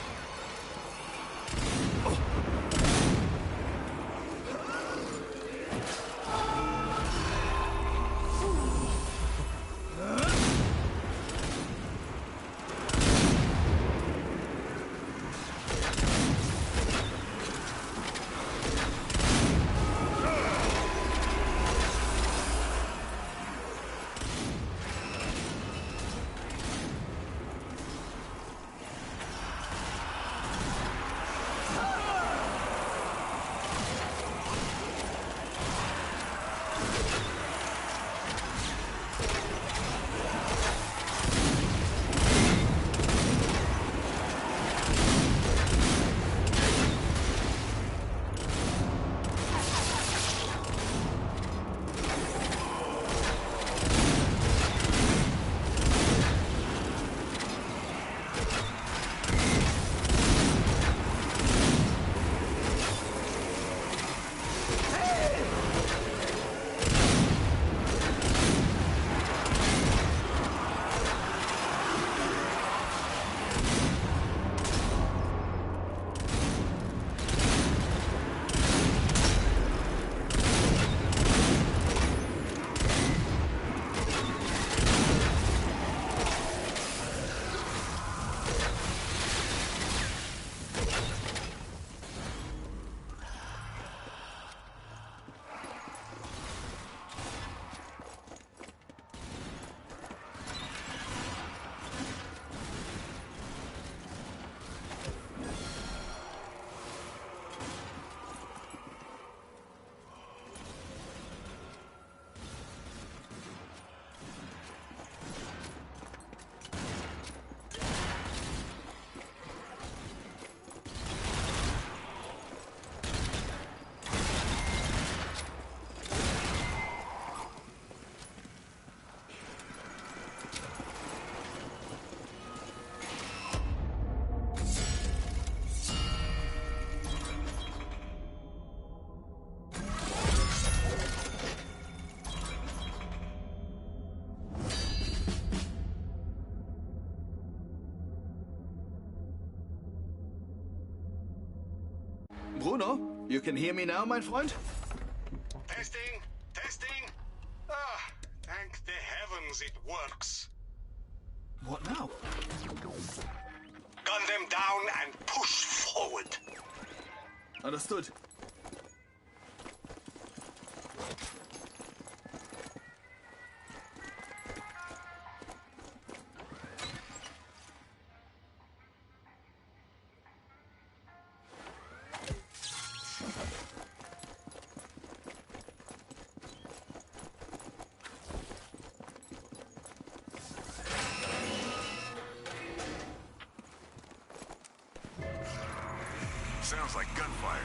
Bruno, you can hear me now, my friend? Testing, testing. Ah, thank the heavens it works. What now? Gun them down and push forward. Understood. Sounds like gunfire.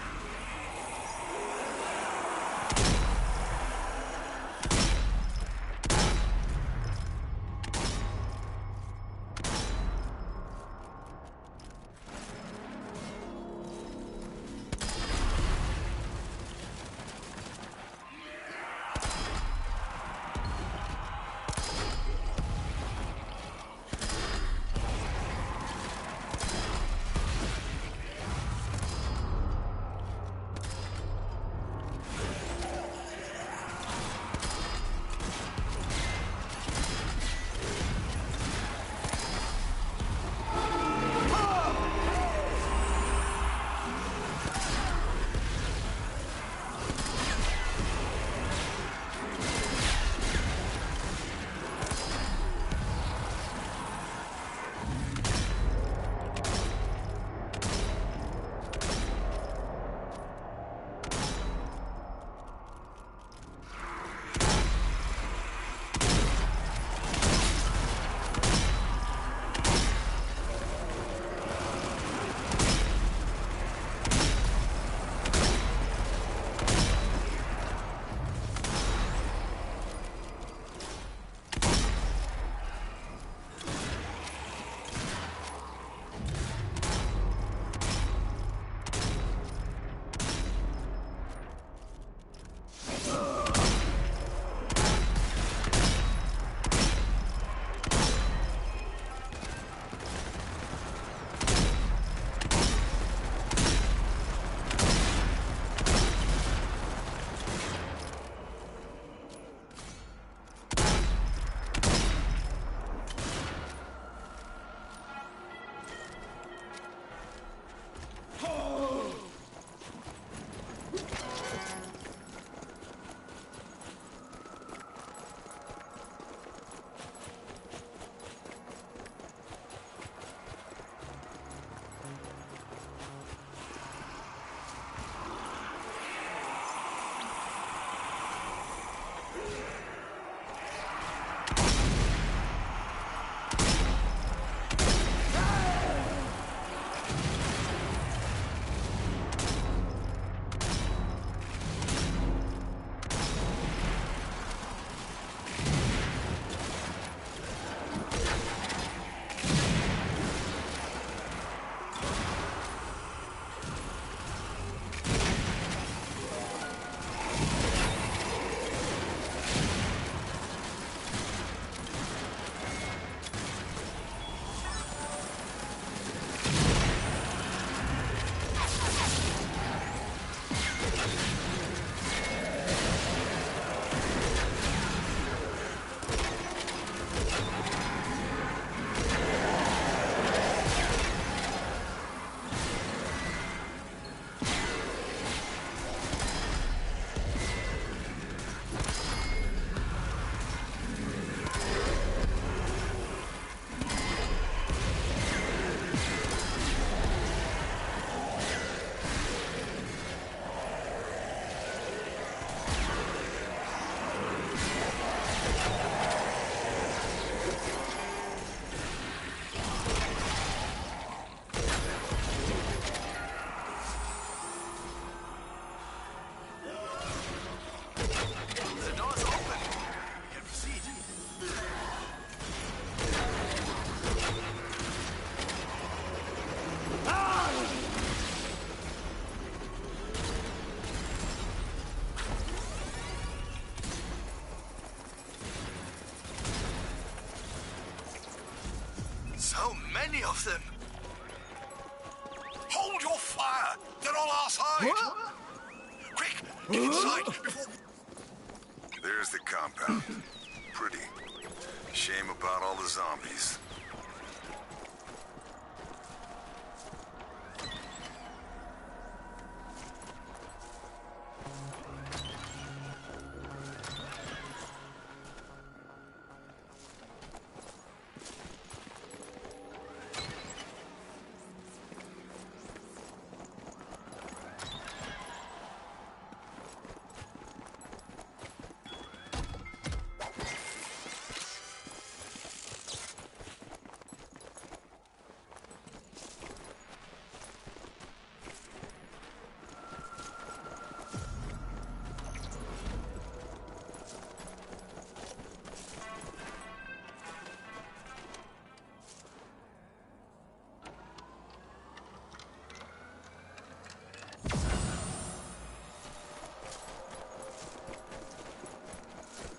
So many of them. Hold your fire! They're on our side! What? Quick, get inside before... There's the compound. Pretty. Shame about all the zombies.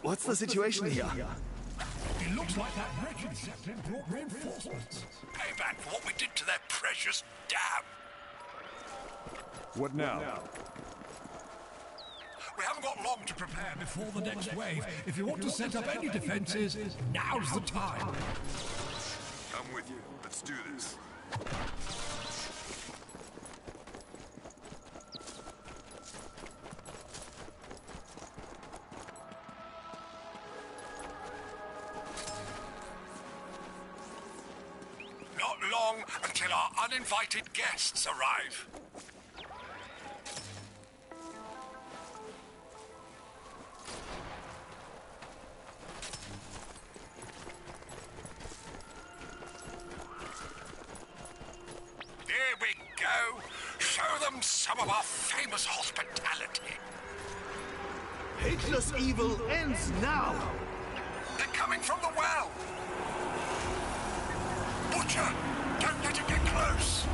What's the situation here? It looks like that wretched Zeppelin brought reinforcements. Payback for what we did to their precious dam. What now? We haven't got long to prepare Before the next wave, if you want to set up any defenses, now's the time. I'm with you. Let's do this. Not long until our uninvited guests arrive. Here we go. Show them some of our famous hospitality. Ageless evil ends now! They're coming from the well. Butcher, don't let it get close.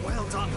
Well done.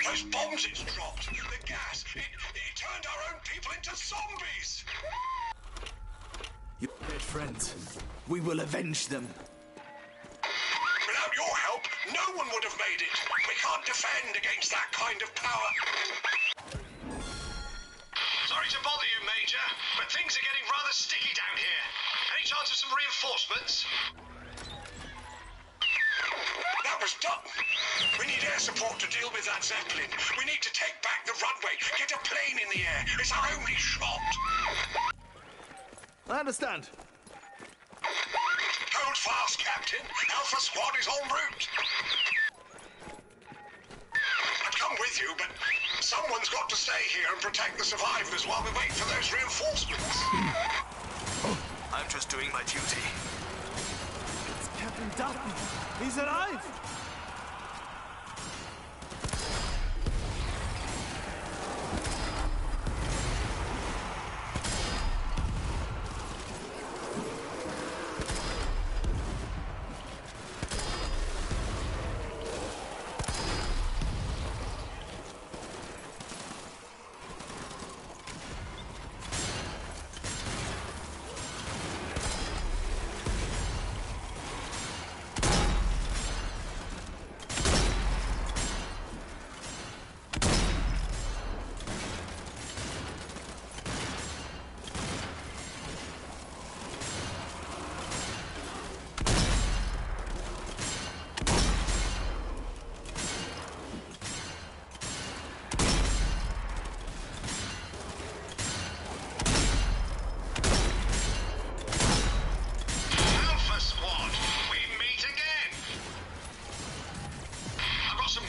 Those bombs it's dropped, the gas, it turned our own people into zombies! You dead friends. We will avenge them. Without your help, no one would have made it. We can't defend against that kind of power. Sorry to bother you, Major, but things are getting rather sticky down here. Any chance of some reinforcements? That was done. We need air support to deal with that Zeppelin. We need to take back the runway, get a plane in the air. It's our only shot. I understand. Hold fast, Captain. Alpha Squad is en route. I'd come with you, but someone's got to stay here and protect the survivors while we wait for those reinforcements. I'm just doing my duty. It's Captain Dutton. He's alive!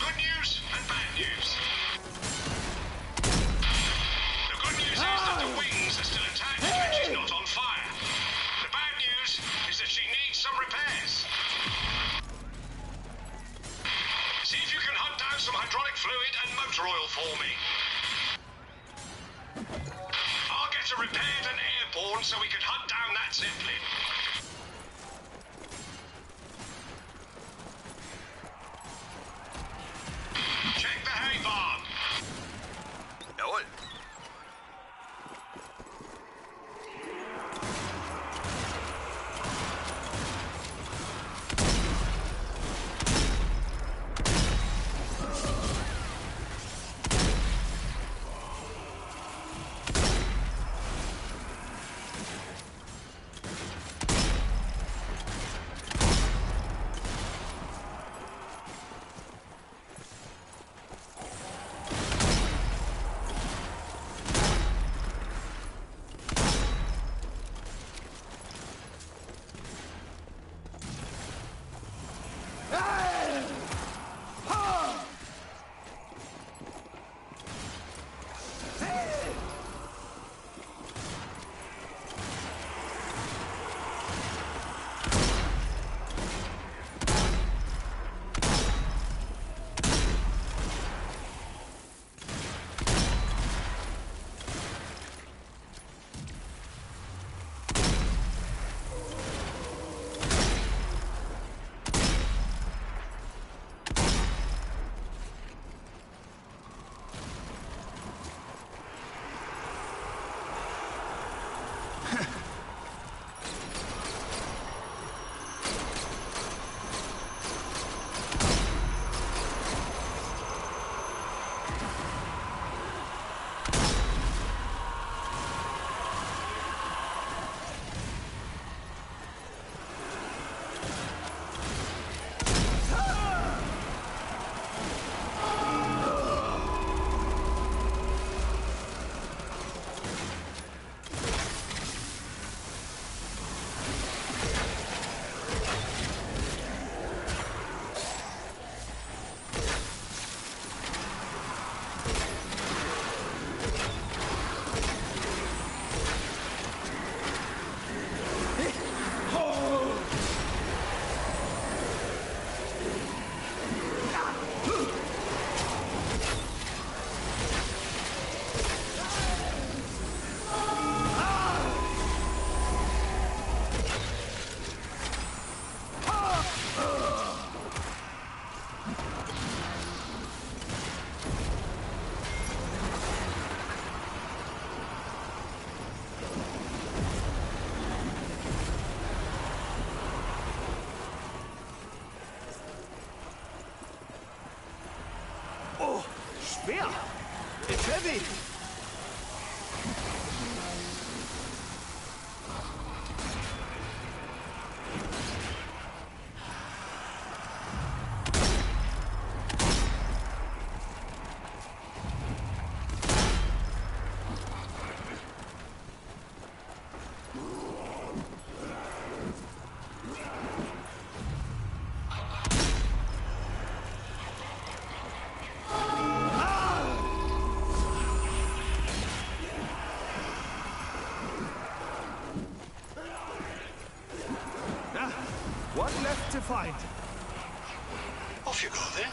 good news and bad news. The good news is that the wings are still intact and she's not on fire. The bad news is that she needs some repairs. See if you can hunt down some hydraulic fluid and motor oil for me. I'll get her repaired and airborne so we can hunt down that Zeppelin. Check the hay barn. Jawohl. Schwer! It's heavy! One left to find. Off you go then.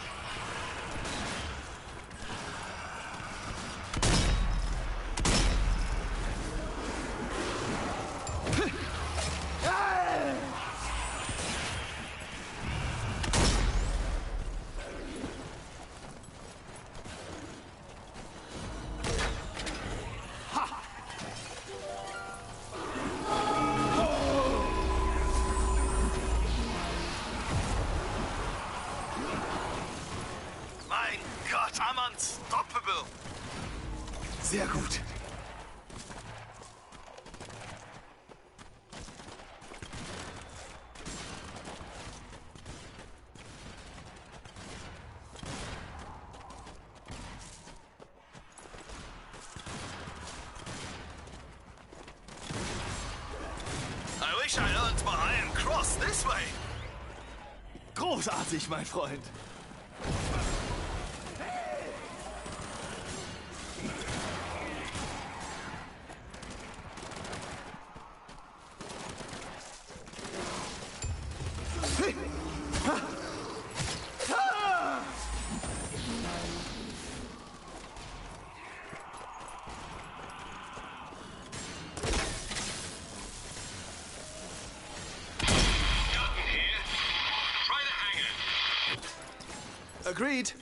I'm unstoppable. Sehr gut. I wish I earned my Iron Cross this way. Großartig, mein Freund. Agreed.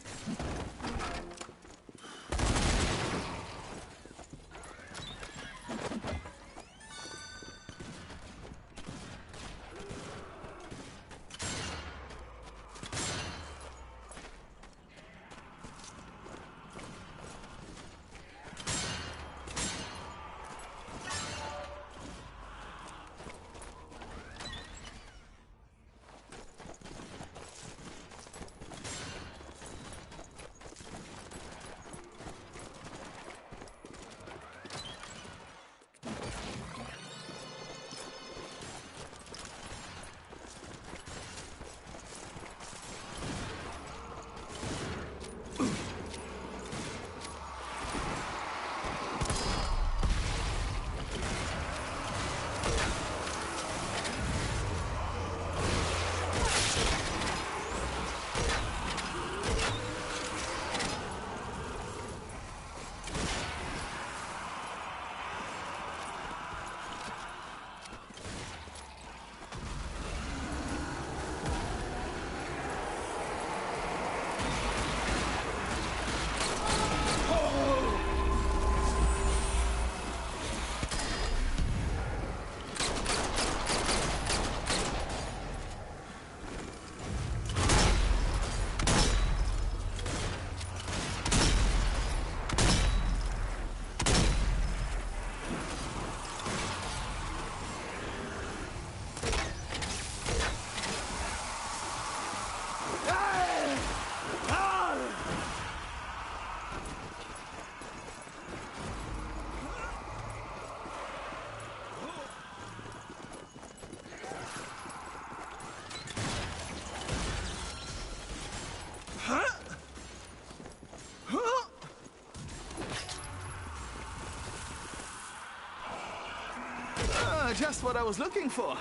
Just what I was looking for.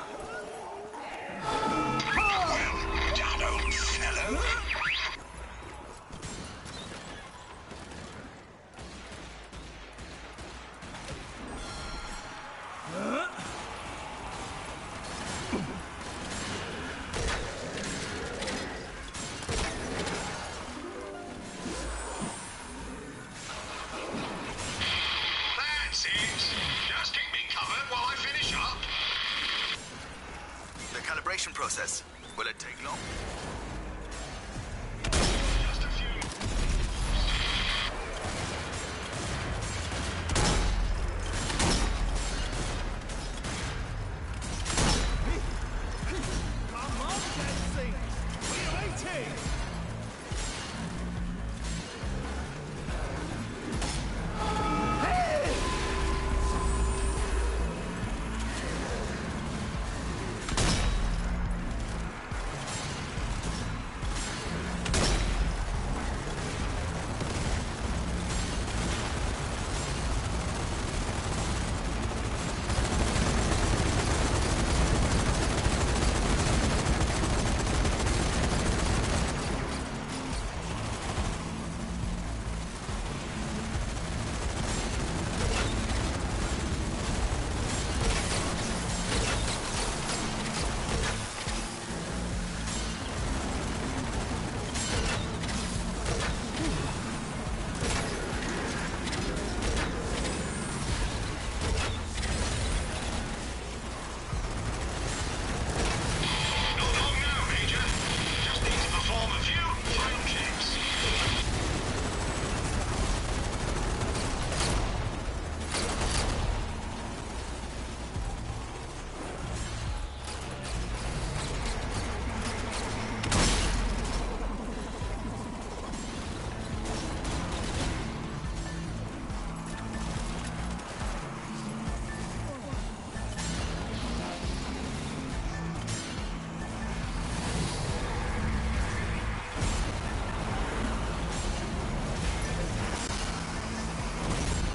Well done, old fellow. That's it. Just keep me covered while I finish up. The calibration process. Will it take long? Just a few. Come on, Tensei! We're waiting!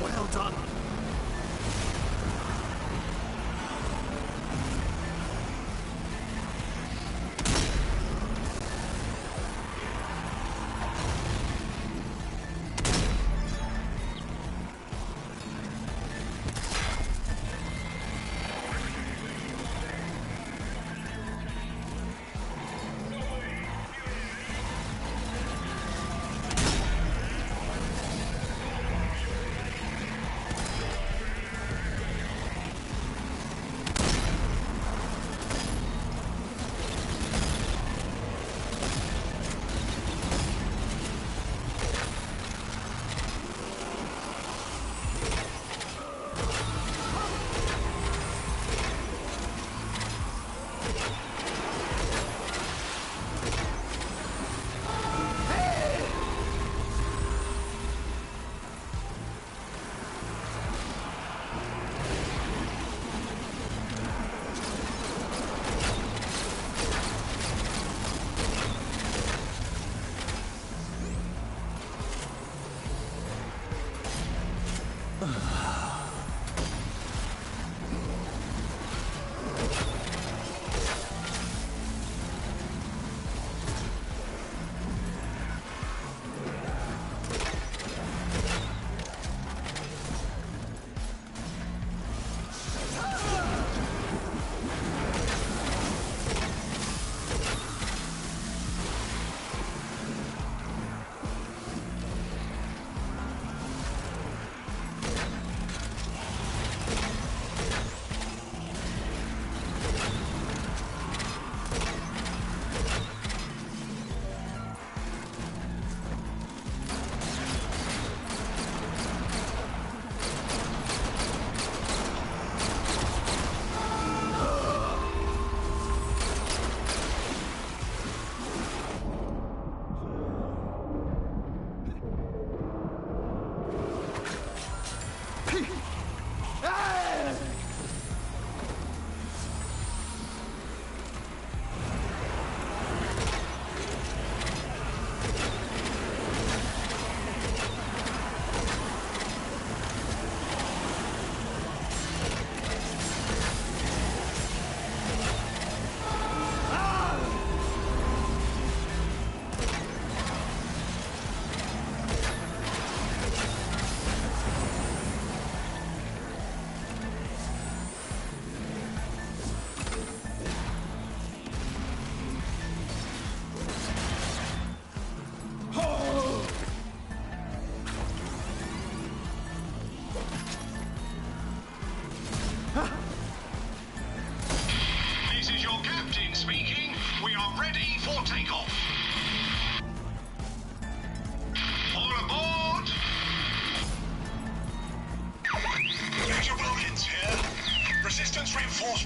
Well done.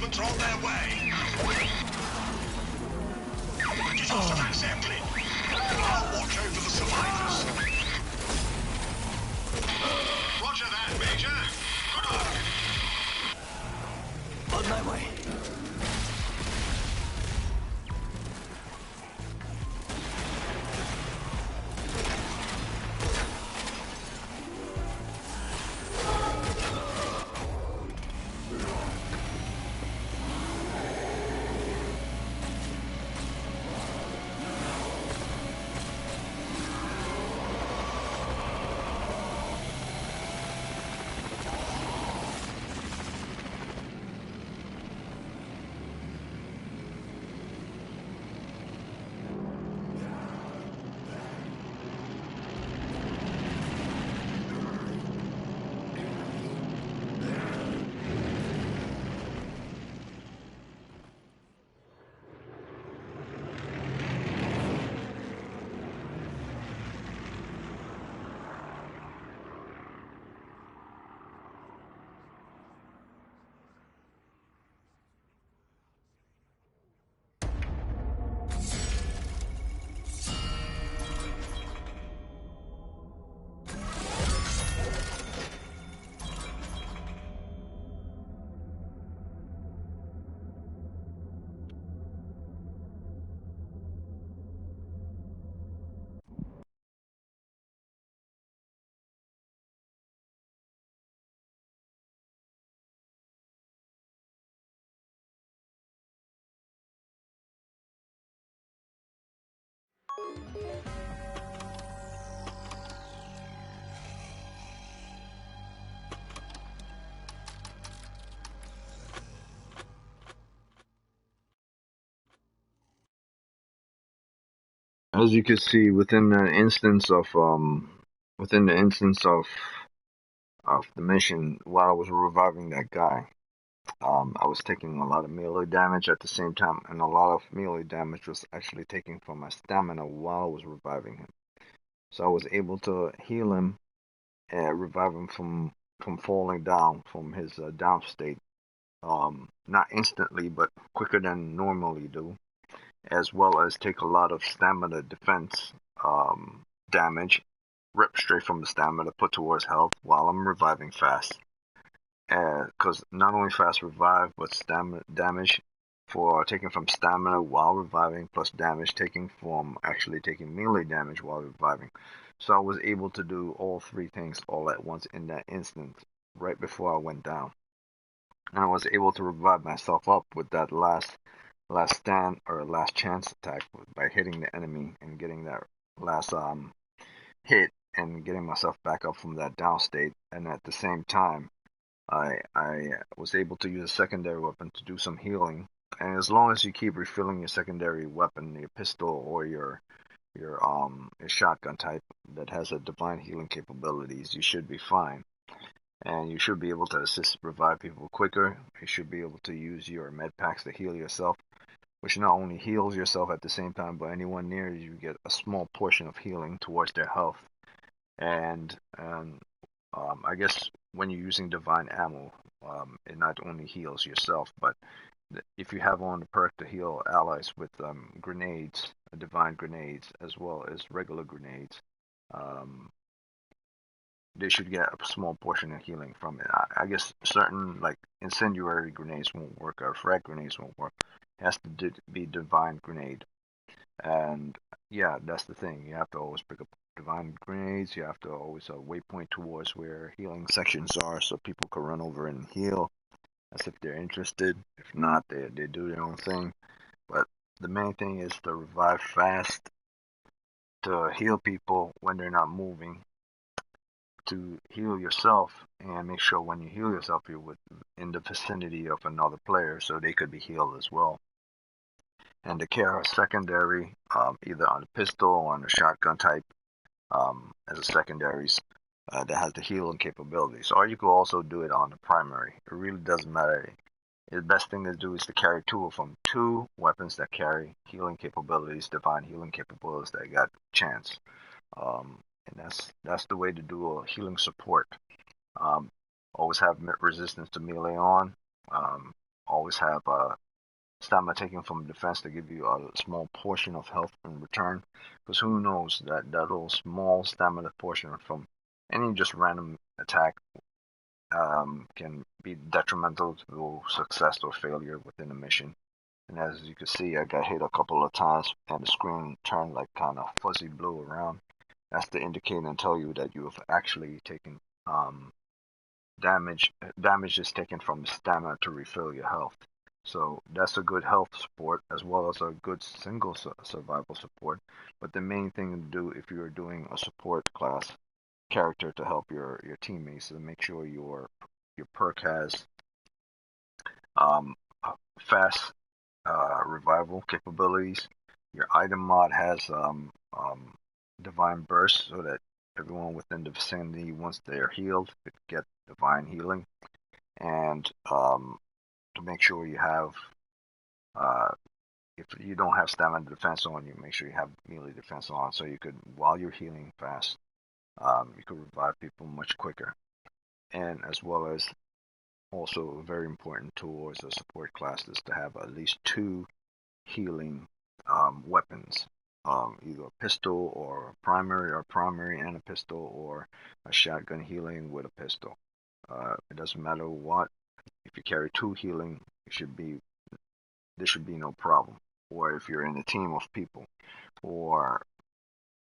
Reinforcements are on their way. Disaster van Zeppelin. I'll watch over the survivors. Roger that, Major. Good luck. On my way. As you can see, within the instance of the mission, while I was reviving that guy, I was taking a lot of melee damage at the same time, and a lot of melee damage was actually taken from my stamina while I was reviving him. So I was able to heal him and revive him from falling down from his down state. Not instantly, but quicker than normally do, as well as take a lot of stamina defense damage, ripped straight from the stamina, put towards health while I'm reviving fast. Because not only fast revive, but stamina damage for taking from stamina while reviving, plus damage taking from actually taking melee damage while reviving. So I was able to do all three things all at once in that instant, right before I went down. And I was able to revive myself up with that last stand or last chance attack by hitting the enemy and getting that last hit and getting myself back up from that down state. And at the same time, I was able to use a secondary weapon to do some healing. And as long as you keep refilling your secondary weapon, your pistol or your shotgun type that has a divine healing capabilities, you should be fine. And you should be able to assist revive people quicker. You should be able to use your med packs to heal yourself, which not only heals yourself at the same time, but anyone near you get a small portion of healing towards their health. And I guess when you're using divine ammo, it not only heals yourself, but if you have on the perk to heal allies with grenades, divine grenades, as well as regular grenades, um, they should get a small portion of healing from it. I guess certain like incendiary grenades won't work or frag grenades won't work. It has to be divine grenade. And yeah, that's the thing. You have to always pick up divine grenades. You have to always waypoint towards where healing sections are so people can run over and heal as if they're interested. If not, they do their own thing. But the main thing is to revive fast, to heal people when they're not moving, to heal yourself, and make sure when you heal yourself you're in the vicinity of another player so they could be healed as well. And to carry a secondary, either on a pistol or on a shotgun type, as a secondaries that has the healing capabilities. Or you could also do it on the primary. It really doesn't matter. The best thing to do is to carry two weapons that carry healing capabilities, divine healing capabilities that got chance. And that's the way to do a healing support. Always have resistance to melee on. always have stamina taken from defense to give you a small portion of health in return. Because who knows that little small stamina portion from any just random attack can be detrimental to success or failure within a mission. And as you can see, I got hit a couple of times and the screen turned like kind of fuzzy blue around. That's to indicate and tell you that you have actually taken damage. Damage is taken from stamina to refill your health. So that's a good health support as well as a good single survival support. But the main thing to do if you're doing a support class character to help your teammates is to make sure your perk has fast revival capabilities. Your item mod has divine burst so that everyone within the vicinity, once they're healed, could get divine healing. And to make sure you have, if you don't have stamina defense on, you make sure you have melee defense on, so you could, while you're healing fast, you could revive people much quicker. And as well as also very important towards a support class is to have at least 2 healing weapons, either a pistol or primary and a pistol, or a shotgun healing with a pistol. It doesn't matter what. If you carry 2 healing, there should be no problem. Or if you're in a team of people or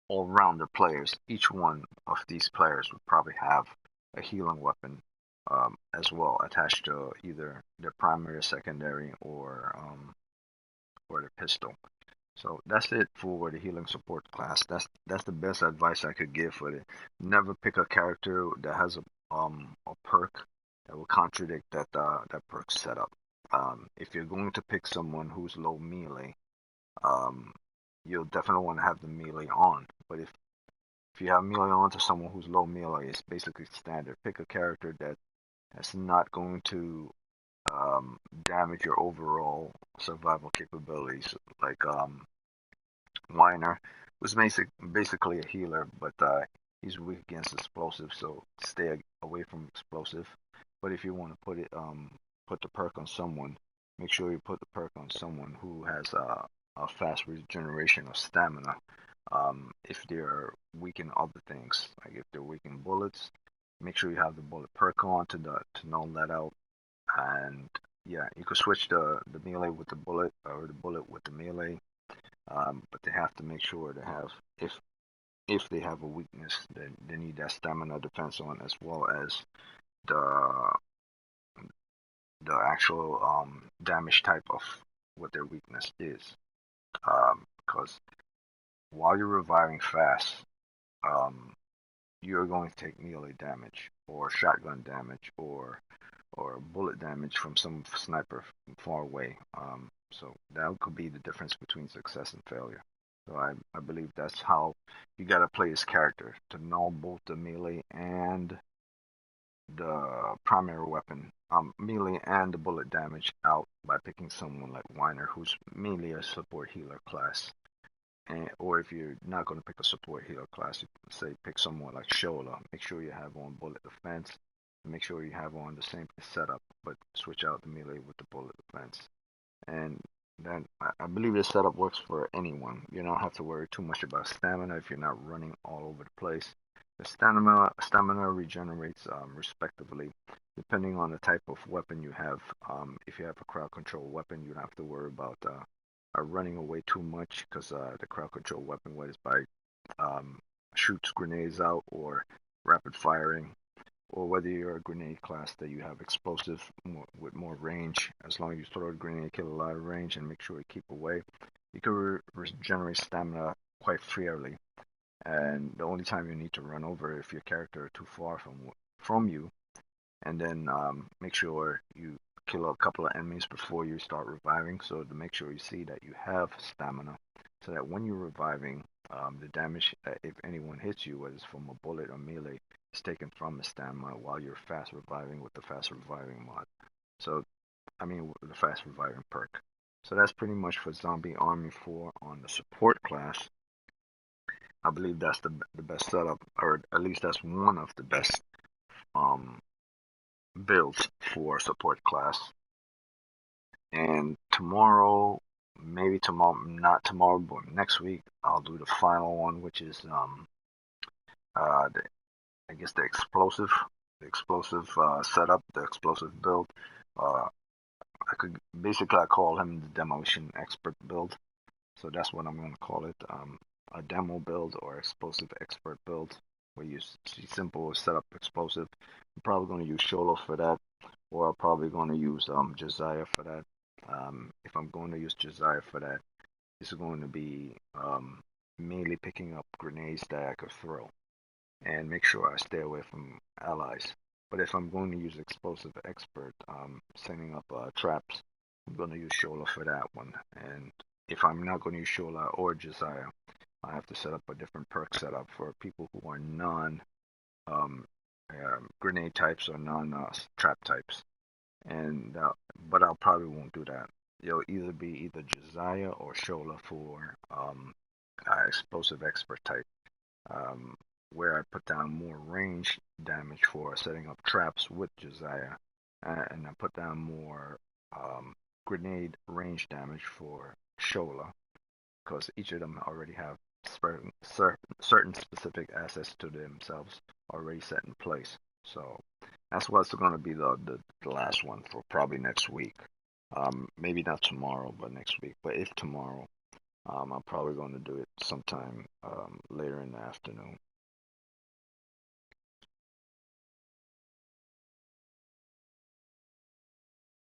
all-rounder players, each one of these players would probably have a healing weapon as well attached to either their primary or secondary or the pistol. So that's it for the healing support class. That's the best advice I could give for it. Never pick a character that has a perk that will contradict that perk setup. If you're going to pick someone who's low melee, you'll definitely want to have the melee on. But if you have melee on to someone who's low melee, it's basically standard. Pick a character that's not going to damage your overall survival capabilities. Like Weiner was basically a healer, but he's weak against explosive, so stay away from explosive. But if you want to put the perk on someone, make sure you put the perk on someone who has a fast regeneration of stamina. If they're weak in other things, like if they're weak in bullets, make sure you have the bullet perk on to null that out. And yeah, you could switch the melee with the bullet or the bullet with the melee, but they have to make sure to have, if they have a weakness, then they need that stamina defense on, as well as the actual damage type of what their weakness is. Because while you're reviving fast, you're going to take melee damage or shotgun damage or bullet damage from some sniper from far away. So that could be the difference between success and failure. So I believe that's how you gotta play this character, to know both the melee and the primary weapon, melee and the bullet damage out by picking someone like Weiner, who's mainly a support healer class. Or if you're not going to pick a support healer class, you can say pick someone like Shola. Make sure you have on bullet defense. Make sure you have on the same setup, but switch out the melee with the bullet defense. And then I believe this setup works for anyone. You don't have to worry too much about stamina if you're not running all over the place. The stamina regenerates respectively depending on the type of weapon you have. If you have a crowd control weapon, you don't have to worry about running away too much, because the crowd control weapon, whether it's by shoots grenades out or rapid firing, or whether you're a grenade class that you have explosive with more range. As long as you throw a grenade, kill a lot of range, and make sure you keep away, you can regenerate stamina quite fairly. And the only time you need to run over if your character is too far from you, and then make sure you kill a couple of enemies before you start reviving, so to make sure you see that you have stamina, so that when you're reviving, the damage, if anyone hits you, whether it's from a bullet or melee, is taken from the stamina while you're fast reviving with the fast reviving mod. So, I mean, with the fast reviving perk. So that's pretty much for Zombie Army 4 on the support class. I believe that's the best setup, or at least that's one of the best builds for support class. And tomorrow, maybe tomorrow, not tomorrow, but next week, I'll do the final one, which is the, I guess the explosive setup, the explosive build. Uh, I call him the demolition expert build. So that's what I'm gonna call it. A demo build or explosive expert build, where you see simple setup explosive. I'm probably gonna use Sholo for that, or I'm probably gonna use Josiah for that. If I'm going to use Josiah for that, it's going to be mainly picking up grenades that I could throw and make sure I stay away from allies. But if I'm going to use explosive expert, setting up traps, I'm going to use Shola for that one. And if I'm not going to use Shola or Josiah, I have to set up a different perk setup for people who are non um, grenade types or non trap types. And but I'll probably won't do that. It'll either be either Josiah or Shola for explosive expert type, um, where I put down more range damage for setting up traps with Josiah, and I put down more grenade range damage for Shola, because each of them already have certain specific assets to themselves already set in place. So that's what's going to be the last one for probably next week. Maybe not tomorrow, but next week. But if tomorrow, I'm probably going to do it sometime later in the afternoon.